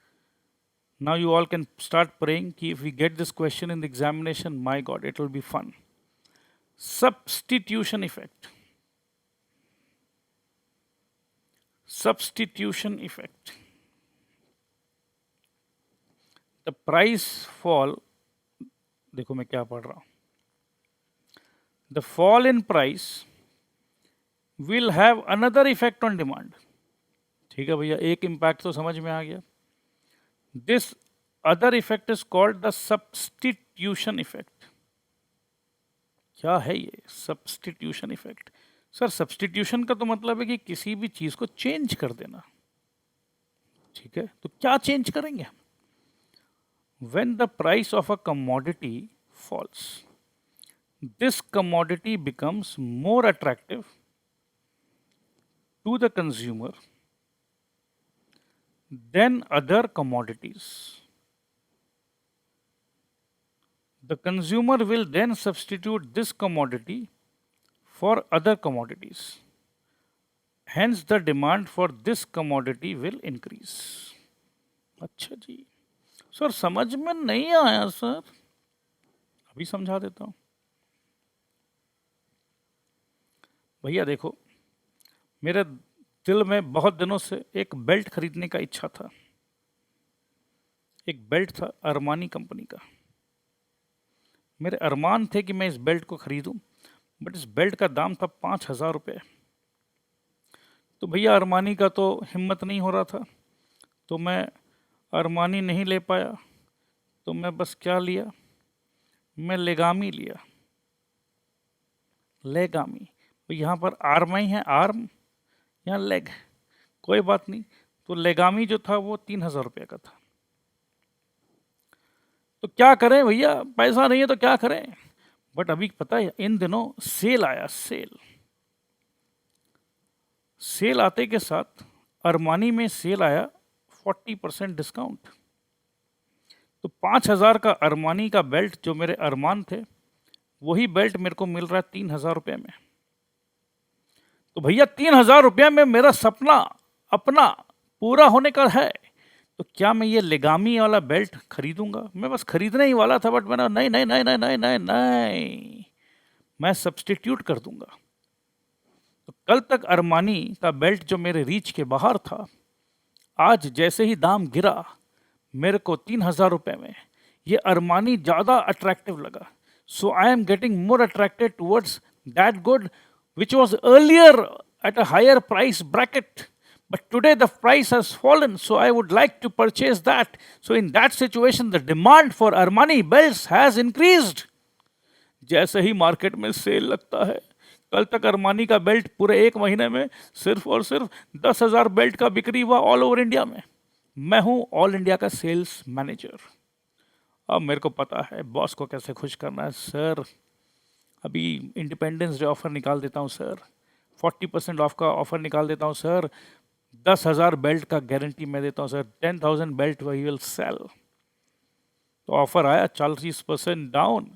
now you all can start praying कि if we get this question in the examination, my god, it will be fun। substitution effect, substitution effect, the price fall, देखो मैं क्या पढ़ रहा हूं, the fall in price will have another effect on demand। ठीक है भैया, एक इम्पैक्ट तो समझ में आ गया। This other effect is called the substitution effect. क्या है ये सब्स्टिट्यूशन इफेक्ट? सर सब्स्टिट्यूशन का तो मतलब है कि किसी भी चीज को चेंज कर देना, ठीक है। तो क्या चेंज करेंगे? When the price of a commodity falls, this commodity becomes more attractive to the consumer than other commodities। The consumer will then substitute this commodity for other commodities, hence the demand for this commodity will increase। अच्छा जी sir, समझ में नहीं आया sir, अभी समझा देता हूं। भैया देखो, मेरे दिल में बहुत दिनों से एक बेल्ट खरीदने का इच्छा था। एक बेल्ट था अरमानी कंपनी का। मेरे अरमान थे कि मैं इस बेल्ट को खरीदूं, बट इस बेल्ट का दाम था 5,000 रुपये। तो भैया अरमानी का तो हिम्मत नहीं हो रहा था, तो मैं अरमानी नहीं ले पाया। तो मैं बस क्या लिया, मैं लेगामी लिया। लेगामी, तो यहाँ पर आर्म ही है, आर्म या लेग, कोई बात नहीं। तो लेगामी जो था वो 3,000 रुपये का था। तो क्या करें भैया, पैसा नहीं है तो क्या करें। बट अभी पता है इन दिनों सेल आया, सेल आते के साथ अरमानी में सेल आया 40% डिस्काउंट। तो 5,000 का अरमानी का बेल्ट जो मेरे अरमान थे, वही बेल्ट मेरे को मिल रहा है 3,000 रुपये में। तो भैया 3,000 रुपये में मेरा सपना अपना पूरा होने का है। तो क्या मैं ये लेगामी वाला बेल्ट खरीदूंगा? मैं बस खरीदने ही वाला था, बट मैंने नहीं नहीं नहीं नहीं नहीं नहीं नहीं, मैं सब्स्टिट्यूट कर दूंगा। तो कल तक अरमानी का बेल्ट जो मेरे रीच के बाहर था, आज जैसे ही दाम गिरा मेरे को 3,000 रुपये में ये अरमानी ज़्यादा अट्रैक्टिव लगा। So I am getting more attracted towards that good which was earlier at a higher price bracket, but today the price has fallen, so I would like to purchase that। So in that situation the demand for Armani belts has increased। जैसे ही market में cell लगता है, कल तक Armani का belt पूरे एक महीने में सिर्फ और सिर्फ 10,000 बेल्ट का बिक्री हुआ ऑल ओवर इंडिया में। मैं हूं ऑल इंडिया का सेल्स मैनेजर। अब मेरे को पता है बॉस को कैसे खुश करना है। सर अभी इंडिपेंडेंस डे ऑफर निकाल देता हूँ सर, 40% ऑफ का ऑफर निकाल देता हूँ सर, 10,000 बेल्ट का गारंटी मैं देता हूँ sir, 10,000 belt we will sell. तो ऑफर आया 40% डाउन।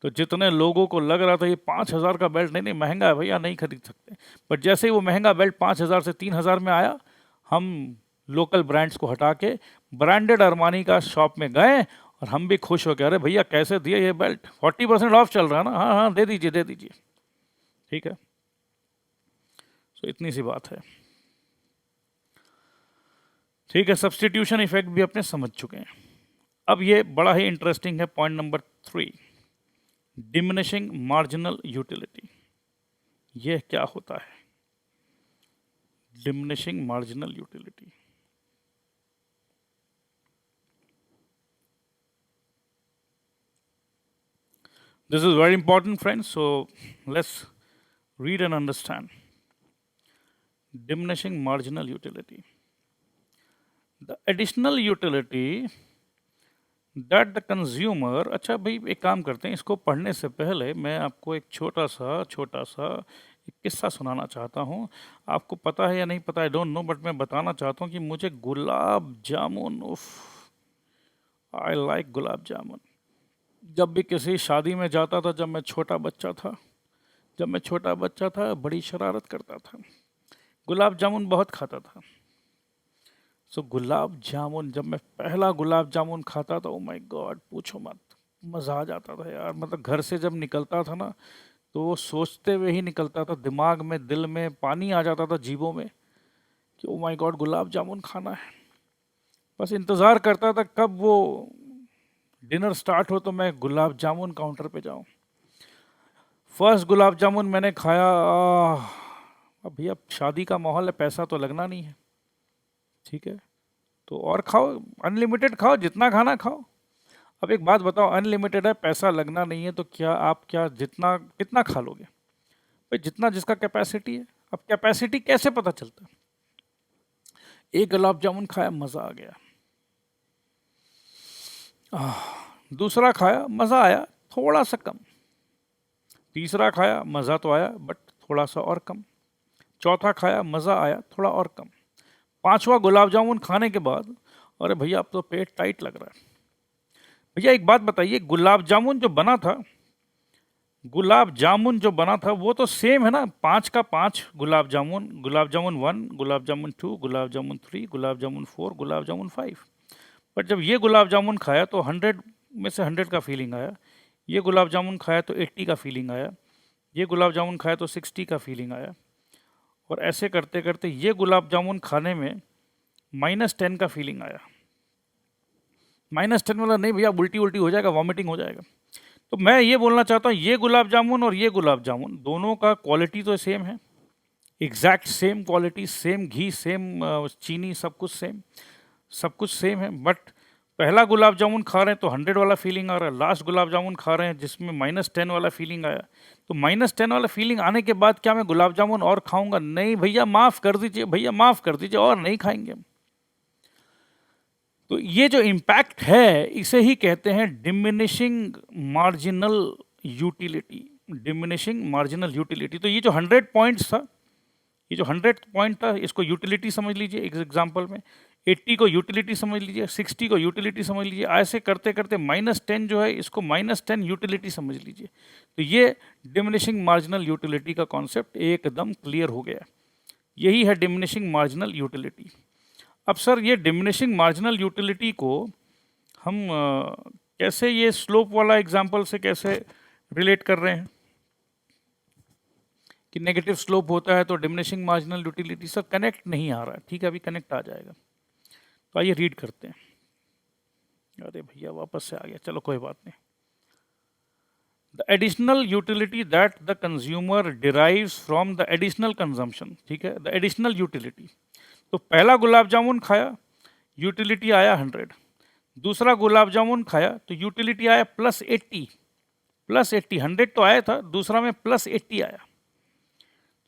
तो जितने लोगों को लग रहा था ये 5,000 का बेल्ट नहीं महंगा है भैया, नहीं खरीद सकते, बट जैसे ही वो महंगा बेल्ट 5,000 से 3,000 में आया, हम लोकल ब्रांड्स को हटा के ब्रांडेड अरमानी का शॉप में गए और हम भी खुश हो गए, अरे भैया कैसे दिए ये बेल्ट, 40% ऑफ चल रहा है ना, हाँ हाँ दे दीजिए दे दीजिए, ठीक है। तो इतनी सी बात है, ठीक है। सब्स्टिट्यूशन इफेक्ट भी अपने समझ चुके हैं। अब ये बड़ा ही इंटरेस्टिंग है, point number 3, diminishing marginal utility. ये क्या होता है diminishing marginal utility? This is very important, friends. So let's read and understand. Diminishing marginal utility. The additional utility that the consumer, अच्छा भाई एक काम करते हैं, इसको पढ़ने से पहले मैं आपको एक छोटा सा एक किस्सा सुनाना चाहता हूँ. आपको पता है या नहीं पता, आई डोंट नो, बट मैं बताना चाहता हूँ कि मुझे गुलाब जामुन, उफ, आई लाइक गुलाब जामुन. जब भी किसी शादी में जाता था, जब मैं छोटा बच्चा था, बड़ी शरारत करता था, गुलाब जामुन बहुत खाता था. सो गुलाब जामुन, जब मैं पहला गुलाब जामुन खाता था, ओ माय गॉड, पूछो मत, मज़ा आ जाता था यार. मतलब घर से जब निकलता था ना, तो वो सोचते हुए ही निकलता था, दिमाग में, दिल में पानी आ जाता था, जीभों में, कि oh my God gulab jamun खाना है. बस इंतज़ार करता था कब वो डिनर स्टार्ट हो तो मैं गुलाब जामुन काउंटर पे जाऊं. फर्स्ट गुलाब जामुन मैंने खाया, अब भैया शादी का माहौल है, पैसा तो लगना नहीं है, ठीक है, तो और खाओ, अनलिमिटेड खाओ, जितना खाना खाओ. अब एक बात बताओ, अनलिमिटेड है, पैसा लगना नहीं है, तो क्या आप क्या जितना कितना खा लोगे भाई? जितना जिसका कैपेसिटी है. अब कैपेसिटी कैसे पता चलता है? एक गुलाब जामुन खाया, मज़ा आ गया. दूसरा खाया, मज़ा आया, थोड़ा सा कम. तीसरा खाया, मज़ा तो आया बट थोड़ा सा और कम. चौथा खाया, मज़ा आया, थोड़ा और कम. पांचवा गुलाब जामुन खाने के बाद, अरे भैया अब तो पेट टाइट लग रहा है. भैया एक बात बताइए, गुलाब जामुन जो बना था वो तो सेम है ना, 5 का 5 गुलाब जामुन, गुलाब जामुन 1, गुलाब जामुन 2, गुलाब जामुन 3, गुलाब जामुन 4, गुलाब जामुन 5. बट जब ये गुलाब जामुन खाया तो 100 में से 100 का फीलिंग आया. ये गुलाब जामुन खाया तो 80 का फीलिंग आया. ये गुलाब जामुन खाया तो 60 का फीलिंग आया. और ऐसे करते करते ये गुलाब जामुन खाने में -10 का फीलिंग आया. -10 वाला नहीं भैया, उल्टी उल्टी हो जाएगा, वॉमिटिंग हो जाएगा. तो मैं ये बोलना चाहता हूँ, ये गुलाब जामुन और ये गुलाब जामुन दोनों का क्वालिटी तो सेम है, एग्जैक्ट सेम क्वालिटी, सेम घी, सेम चीनी, सब कुछ सेम है. बट पहला गुलाब जामुन खा रहे हैं तो 100 वाला फीलिंग आ रहा है, लास्ट गुलाब जामुन खा रहे हैं जिसमें -10 वाला फीलिंग आया. तो -10 वाला फीलिंग आने के बाद क्या मैं गुलाब जामुन और खाऊंगा? नहीं भैया, माफ़ कर दीजिए भैया, माफ़ कर दीजिए, और नहीं खाएंगे हम. तो ये जो इम्पैक्ट है, इसे ही कहते हैं diminishing marginal utility. Diminishing marginal utility. तो ये जो 100 पॉइंट्स था, ये जो 100 पॉइंट था, इसको यूटिलिटी समझ लीजिए एक एग्जाम्पल में. 80 को यूटिलिटी समझ लीजिए, 60 को यूटिलिटी समझ लीजिए. ऐसे करते करते -10 जो है, इसको -10 यूटिलिटी समझ लीजिए. तो ये डिमिनिशिंग मार्जिनल यूटिलिटी का कॉन्सेप्ट एकदम क्लियर हो गया. यही है डिमिनिशिंग मार्जिनल यूटिलिटी. अब सर, ये डिमिनिशिंग मार्जिनल यूटिलिटी को हम कैसे ये स्लोप वाला एग्जाम्पल से कैसे रिलेट कर रहे हैं कि नेगेटिव स्लोप होता है तो diminishing marginal utility? Sir connect नहीं आ रहा है, ठीक है, अभी कनेक्ट आ जाएगा. तो आइए रीड करते हैं. अरे भैया वापस से आ गया, चलो कोई बात नहीं. The additional utility that the consumer derives from the additional consumption. ठीक है, द एडिशनल यूटिलिटी. तो पहला गुलाब जामुन खाया, यूटिलिटी आया 100. दूसरा गुलाब जामुन खाया तो यूटिलिटी आया +80. +80, 100 तो आया था, दूसरा में +80 आया.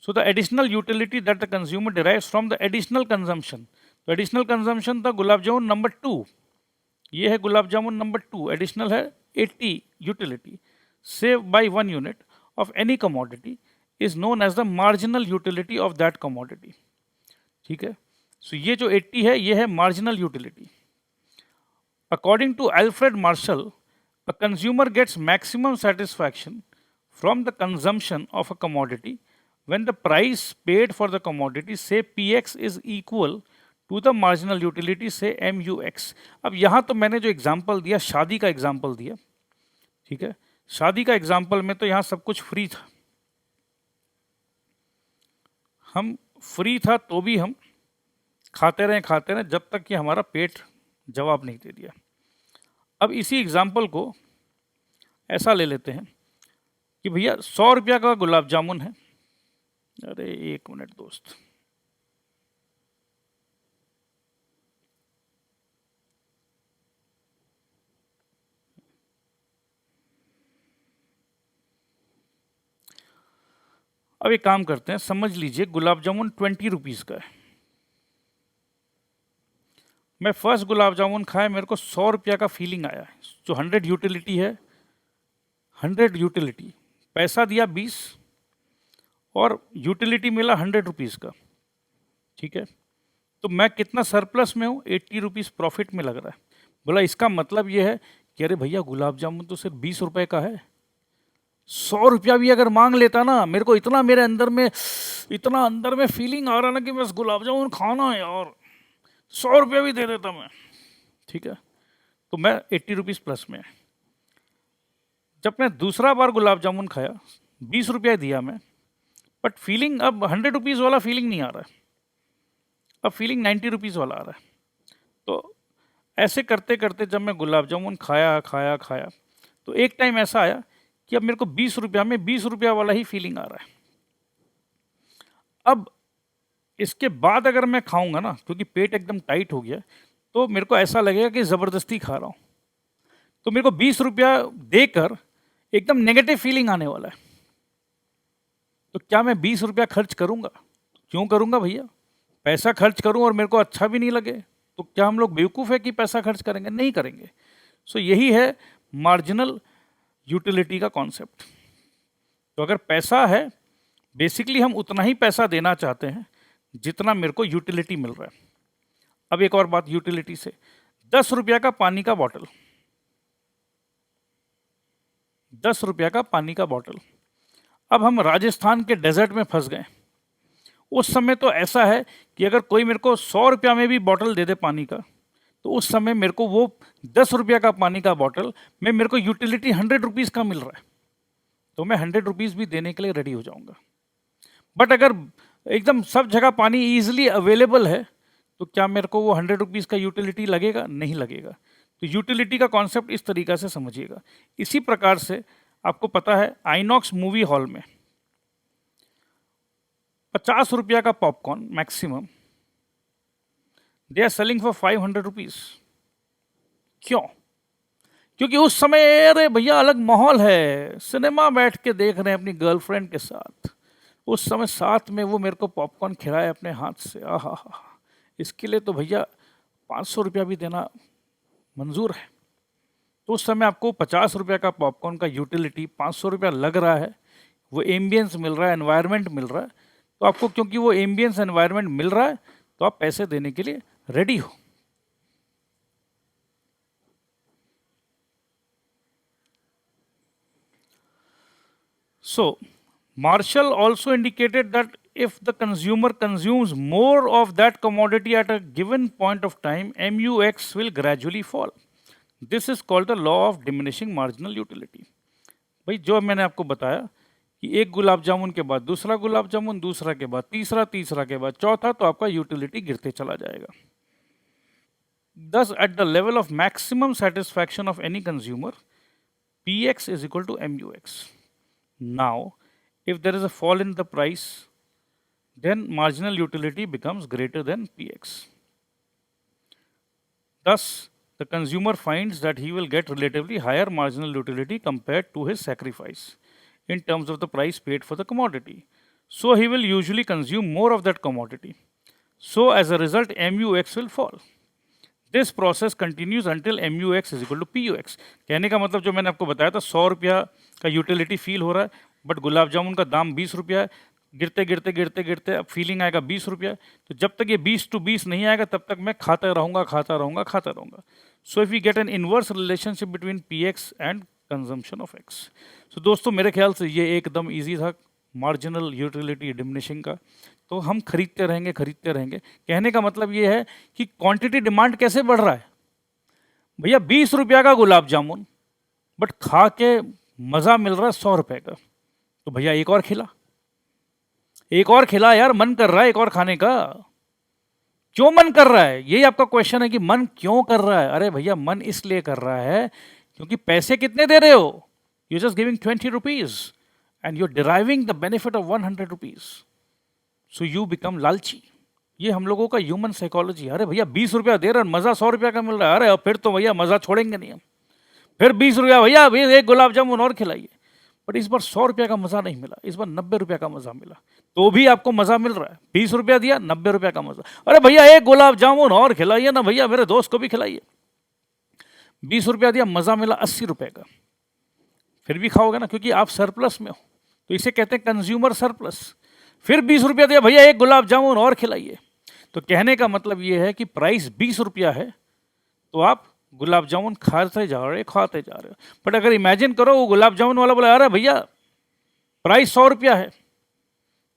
So the additional utility that the consumer derives from the additional consumption. तो एडिशनल कंजम्पशन था गुलाब जामुन नंबर 2. ये है गुलाब जामुन नंबर 2, एडिशनल है 80 utility. Save by 1 unit of any commodity is known as the marginal utility of that commodity. ठीक है, so ये जो 80 है, ये है marginal utility. According to Alfred Marshall, a consumer gets maximum satisfaction from the consumption of a commodity when the price paid for the commodity, say px, is equal to the marginal utility, say mux. अब यहाँ तो मैंने जो example दिया, शादी का example दिया, ठीक है, शादी का एग्जाम्पल में तो यहाँ सब कुछ फ्री था. हम फ्री था तो भी हम खाते रहे जब तक कि हमारा पेट जवाब नहीं दे दिया. अब इसी एग्जाम्पल को ऐसा ले लेते हैं कि भैया 100 रुपया का गुलाब जामुन है. अरे एक मिनट दोस्त, अब एक काम करते हैं, समझ लीजिए गुलाब जामुन 20 रुपीज़ का है। मैं फर्स्ट गुलाब जामुन खाया, मेरे को 100 रुपया का फीलिंग आया। जो 100 यूटिलिटी है, 100 यूटिलिटी, पैसा दिया 20 और यूटिलिटी मिला 100 रुपीज़ का, ठीक है। तो मैं कितना सरप्लस में हूँ, 80 रुपीज़ प्रॉफिट में लग रहा है। बोला इसका मतलब ये है कि अरे भैया गुलाब जामुन तो सिर्फ 20 रुपए का है, 100 रुपया भी अगर मांग लेता ना, मेरे को इतना मेरे अंदर में, इतना अंदर में फीलिंग आ रहा ना कि बस गुलाब जामुन खाना है यार, 100 रुपया भी दे देता मैं, ठीक है। तो मैं 80 रुपीज़ प्लस में। जब मैं दूसरा बार गुलाब जामुन खाया, 20 रुपया दिया मैं, बट फीलिंग अब 100 रुपीज़ वाला फीलिंग नहीं आ रहा है, अब फीलिंग 90 रुपीज़ वाला आ रहा है। तो ऐसे करते करते जब मैं गुलाब जामुन खाया खाया खाया, तो एक टाइम ऐसा आया कि अब मेरे को 20 रुपया में 20 रुपया वाला ही फीलिंग आ रहा है। अब इसके बाद अगर मैं खाऊंगा ना, क्योंकि पेट एकदम टाइट हो गया, तो मेरे को ऐसा लगेगा कि ज़बरदस्ती खा रहा हूँ। तो मेरे को 20 रुपया देकर एकदम नेगेटिव फीलिंग आने वाला है। तो क्या मैं 20 रुपया खर्च करूंगा? क्यों करूंगा भैया? पैसा खर्च करूं और मेरे को अच्छा भी नहीं लगे, तो क्या हम लोग बेवकूफ़ है कि पैसा खर्च करेंगे? नहीं करेंगे। सो यही है मार्जिनल यूटिलिटी का कॉन्सेप्ट। तो अगर पैसा है, बेसिकली हम उतना ही पैसा देना चाहते हैं जितना मेरे को यूटिलिटी मिल रहा है। अब एक और बात यूटिलिटी से, 10 रुपया का पानी का बॉटल, 10 रुपया का पानी का बॉटल। अब हम राजस्थान के डेजर्ट में फंस गए। उस समय तो ऐसा है कि अगर कोई मेरे को 100 रुपया में भी बॉटल दे दे पानी का, तो उस समय मेरे को वो 10 रुपया का पानी का बॉटल में मेरे को यूटिलिटी 100 रुपीज़ का मिल रहा है, तो मैं 100 रुपीज़ भी देने के लिए रेडी हो जाऊंगा। बट अगर एकदम सब जगह पानी ईजिली अवेलेबल है, तो क्या मेरे को वो 100 रुपीज़ का यूटिलिटी लगेगा? नहीं लगेगा। तो यूटिलिटी का कॉन्सेप्ट इस तरीका से समझिएगा। इसी प्रकार से आपको पता है आइनॉक्स मूवी हॉल में 50 रुपया का popcorn maximum they are selling for 500 rupees. क्यों? क्योंकि उस समय अरे भैया अलग माहौल है, सिनेमा बैठ के देख रहे हैं अपनी गर्लफ्रेंड के साथ, उस समय साथ में वो मेरे को पॉपकॉर्न खिलाए अपने हाथ से, आहा हा, इसके लिए तो भैया 500 रुपया भी देना मंजूर है। तो उस समय आपको 50 रुपया का पॉपकॉर्न का यूटिलिटी 500 रुपया लग रहा है, वो एम्बियंस मिल रहा है, एनवायरनमेंट मिल रहा है, तो आपको क्योंकि वो एम्बियंस एनवायरनमेंट मिल रहा है, तो आप पैसे देने के लिए रेडी हो। So, Marshall also indicated that if the consumer consumes more of that commodity at a given point of time, MUX will gradually fall. This is called the law of diminishing marginal utility. भाई जो मैंने आपको बताया कि एक गुलाब जामुन के बाद दूसरा गुलाब जामुन, दूसरा के बाद तीसरा, तीसरा के बाद चौथा, तो आपका यूटिलिटी गिरते चला जाएगा। Thus, at the level of maximum satisfaction of any consumer, PX is equal to MUX. Now, if there is a fall in the price, then marginal utility becomes greater than PX. Thus, the consumer finds that he will get relatively higher marginal utility compared to his sacrifice in terms of the price paid for the commodity. So, he will usually consume more of that commodity. So, as a result, MUX will fall. This process continues until MUX is equal to PUX। कहने का मतलब जो मैंने आपको बताया था, 100 रुपया का यूटिलिटी फील हो रहा है, बट गुलाब जामुन का दाम 20 रुपया है, गिरते गिरते गिरते गिरते अब फीलिंग आएगा 20 रुपया। तो जब तक ये 20 to 20 नहीं आएगा, तब तक मैं खाता रहूँगा खाता रहूँगा खाता रहूँगा। So if you get an inverse relationship between PX and consumption of X। सो दोस्तों मेरे ख्याल से ये एकदम ईजी था मार्जिनल यूटिलिटी डिमिनिशिंग का। तो हम खरीदते रहेंगे खरीदते रहेंगे। कहने का मतलब ये है कि क्वांटिटी डिमांड कैसे बढ़ रहा है भैया, 20 रुपया का गुलाब जामुन, बट खा के मज़ा मिल रहा है 100 रुपये का, तो भैया एक और खिला, एक और खिला यार, मन कर रहा है एक और खाने का। क्यों मन कर रहा है? यही आपका क्वेश्चन है कि मन क्यों कर रहा है। अरे भैया मन इसलिए कर रहा है क्योंकि पैसे कितने दे रहे हो, you just giving 20 rupees and you are deriving the benefit of 100 rupees, so you become लालची। ये हम लोगों का ह्यूमन साइकोलॉजी। अरे भैया 20 रुपया दे रहे हैं, मज़ा 100 रुपया का मिल रहा है, अरे फिर तो भैया मज़ा छोड़ेंगे नहीं हम, फिर 20 रुपया भैया एक गुलाब जामुन और खिलाइए। बट इस बार 100 रुपये का मज़ा नहीं मिला, इस बार 90 रुपये का मज़ा मिला। तो भी आपको मज़ा मिल रहा है, 20 रुपया दिया, 90 रुपये का मज़ा। अरे भैया एक गुलाब जामुन और खिलाइए ना भैया, मेरे दोस्त को भी खिलाइए। 20 रुपया दिया, मज़ा मिला 80 रुपये का, फिर भी खाओगे ना, क्योंकि आप सरप्लस में हो। तो इसे कहते हैं कंज्यूमर सरप्लस। फिर 20 रुपया दिया, भैया एक गुलाब जामुन और खिलाइए। तो कहने का मतलब ये है कि प्राइस 20 रुपया है तो आप गुलाब जामुन खाते जा रहे हो। बट अगर इमेजिन करो वो गुलाब जामुन वाला बोला, अरे भैया प्राइस 100 रुपया है,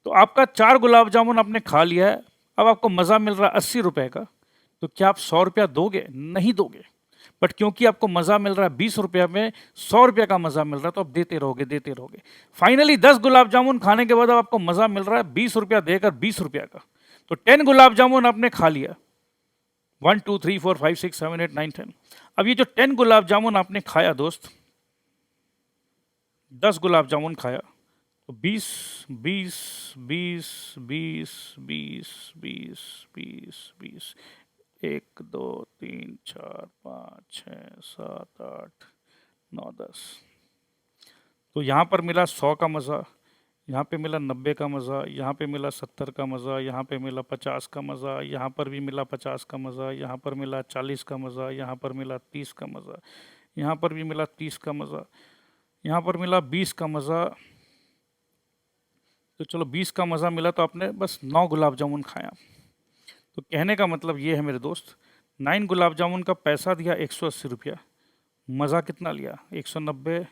तो आपका 4 गुलाब जामुन आपने खा लिया है, अब आपको मज़ा मिल रहा है 80 रुपये का, तो क्या आप 100 रुपया दोगे? नहीं दोगे। बट क्योंकि आपको मज़ा मिल रहा है 20 रुपया में, 100 रुपये का मज़ा मिल रहा है, तो आप देते रहोगे। फाइनली 10 गुलाब जामुन खाने के बाद अब आपको मज़ा मिल रहा है 20 रुपया देकर 20 रुपया का, तो 10 गुलाब जामुन आपने खा लिया। 1 2 3 4 5 6 7 8 9 10। अब ये जो 10 गुलाब जामुन आपने खाया दोस्त, 10 गुलाब जामुन खाया, तो 20 20 20 20 20 20 20 20 1 2 3 4 5 6 7 8 9 10। तो यहाँ पर मिला 100 का मज़ा, यहाँ पे मिला 90 का मज़ा, यहाँ पे मिला 70 का मज़ा, यहाँ पे मिला 50 का मज़ा, यहाँ पर भी मिला 50 का मज़ा, यहाँ पर मिला 40 का मज़ा, यहाँ पर मिला 30 का मज़ा, यहाँ पर भी मिला 30 का मज़ा, यहाँ पर मिला 20 का मज़ा। तो चलो 20 का मज़ा मिला तो आपने बस 9 गुलाब जामुन खाया। तो कहने का मतलब ये है मेरे दोस्त, 9 गुलाब जामुन का पैसा दिया 180 रुपया, मज़ा कितना लिया? 190,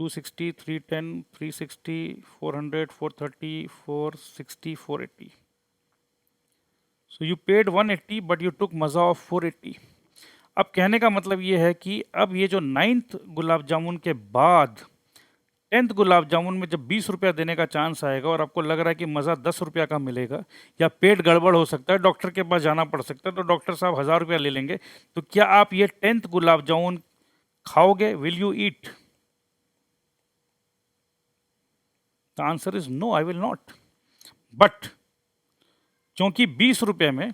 260, 310, 360, 400, 430, 460, 480. So you paid 180 but you took मज़ा ऑफ 480। अब कहने का मतलब ये है कि अब ये जो 9th गुलाब जामुन के बाद 10th गुलाब जामुन में जब 20 रुपया देने का चांस आएगा और आपको लग रहा है कि मज़ा 10 रुपया का मिलेगा, या पेट गड़बड़ हो सकता है, डॉक्टर के पास जाना पड़ सकता है, तो डॉक्टर साहब 1000 रुपया ले लेंगे, तो क्या आप ये 10th गुलाब जामुन खाओगे? Will you eat? The answer is no, I will not. But क्योंकि 20 रुपये में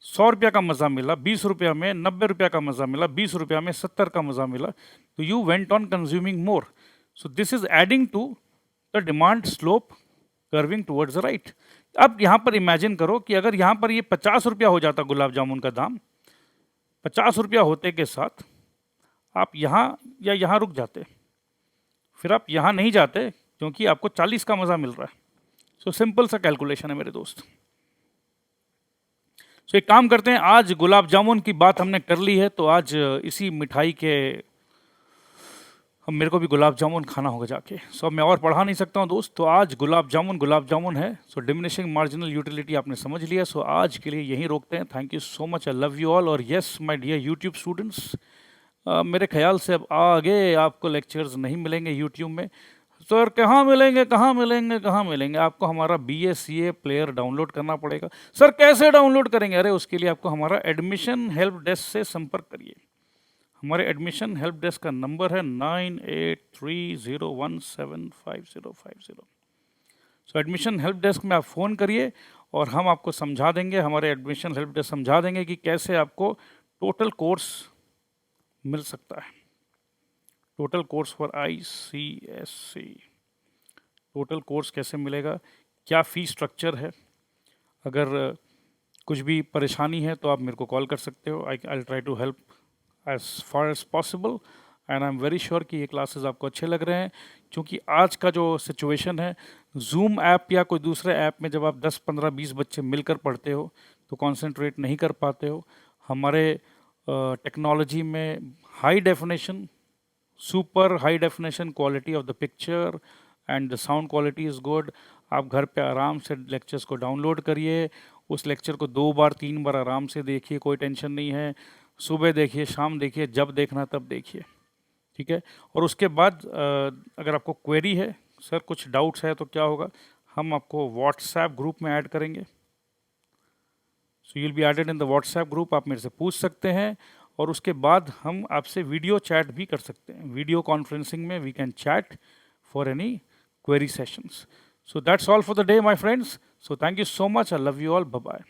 100 रुपया का मज़ा मिला, 20 रुपया में 90 रुपया का मज़ा मिला, 20 रुपया में 70 का मज़ा मिला, तो you went on consuming more. So this is adding to the demand slope curving towards the right. अब यहाँ पर इमेजिन करो कि अगर यहाँ पर ये 50 रुपया हो जाता गुलाब जामुन का दाम, 50 रुपया होते के साथ आप यहाँ या यहाँ रुक जाते, फिर आप यहाँ नहीं जाते क्योंकि आपको 40 का मज़ा मिल रहा है। सो सिंपल सा कैलकुलेशन है मेरे दोस्त। सो एक काम करते हैं, आज गुलाब जामुन की बात हमने कर ली है, तो आज इसी मिठाई के मेरे को भी गुलाब जामुन खाना होगा जाके। सो मैं और पढ़ा नहीं सकता हूँ दोस्त, तो आज गुलाब जामुन है। सो डिमिनिशिंग मार्जिनल यूटिलिटी आपने समझ लिया। सो आज के लिए यहीं रोकते हैं। Thank you so much, I love you all. और yes my dear YouTube students, मेरे ख्याल से अब आगे आपको लेक्चर्स नहीं मिलेंगे यूट्यूब में। सर कहाँ मिलेंगे? आपको हमारा BA प्लेयर डाउनलोड करना पड़ेगा। सर कैसे डाउनलोड करेंगे? अरे उसके लिए आपको हमारा एडमिशन हेल्प डेस्क से संपर्क करिए। हमारे एडमिशन हेल्प डेस्क का नंबर है 9830175050। सो एडमिशन हेल्प डेस्क में आप फ़ोन करिए और हम आपको समझा देंगे, हमारे एडमिशन हेल्प डेस्क समझा देंगे कि कैसे आपको टोटल कोर्स मिल सकता है। Total course for ICSE, total course कैसे मिलेगा, क्या फ़ी स्ट्रक्चर है। अगर कुछ भी परेशानी है तो आप मेरे को कॉल कर सकते हो। I try to help as far as possible, and I am very sure कि ये क्लासेस आपको अच्छे लग रहे हैं, क्योंकि आज का जो सिचुएशन है, जूम ऐप या कोई दूसरे ऐप में जब आप 10, 15, 20 बच्चे मिलकर पढ़ते हो तो कॉन्सेंट्रेट नहीं कर पाते हो। हमारे टेक्नोलॉजी में high definition, super high definition quality of the picture and the sound quality is good. आप घर पे आराम से लेक्चर्स को डाउनलोड करिए, उस लेक्चर को 2 बार 3 बार आराम से देखिए, कोई टेंशन नहीं है। सुबह देखिए, शाम देखिए, जब देखना तब देखिए, ठीक है। और उसके बाद अगर आपको क्वेरी है, सर कुछ डाउट्स है, तो क्या होगा, हम आपको व्हाट्सएप ग्रुप में ऐड करेंगे। So you will be added in the WhatsApp group. आप मेरे से पूछ सकते हैं और उसके बाद हम आपसे वीडियो चैट भी कर सकते हैं। वीडियो कॉन्फ्रेंसिंग में we can chat for any query sessions. So that's all for the day my friends. So thank you so much, I love you all, bye bye.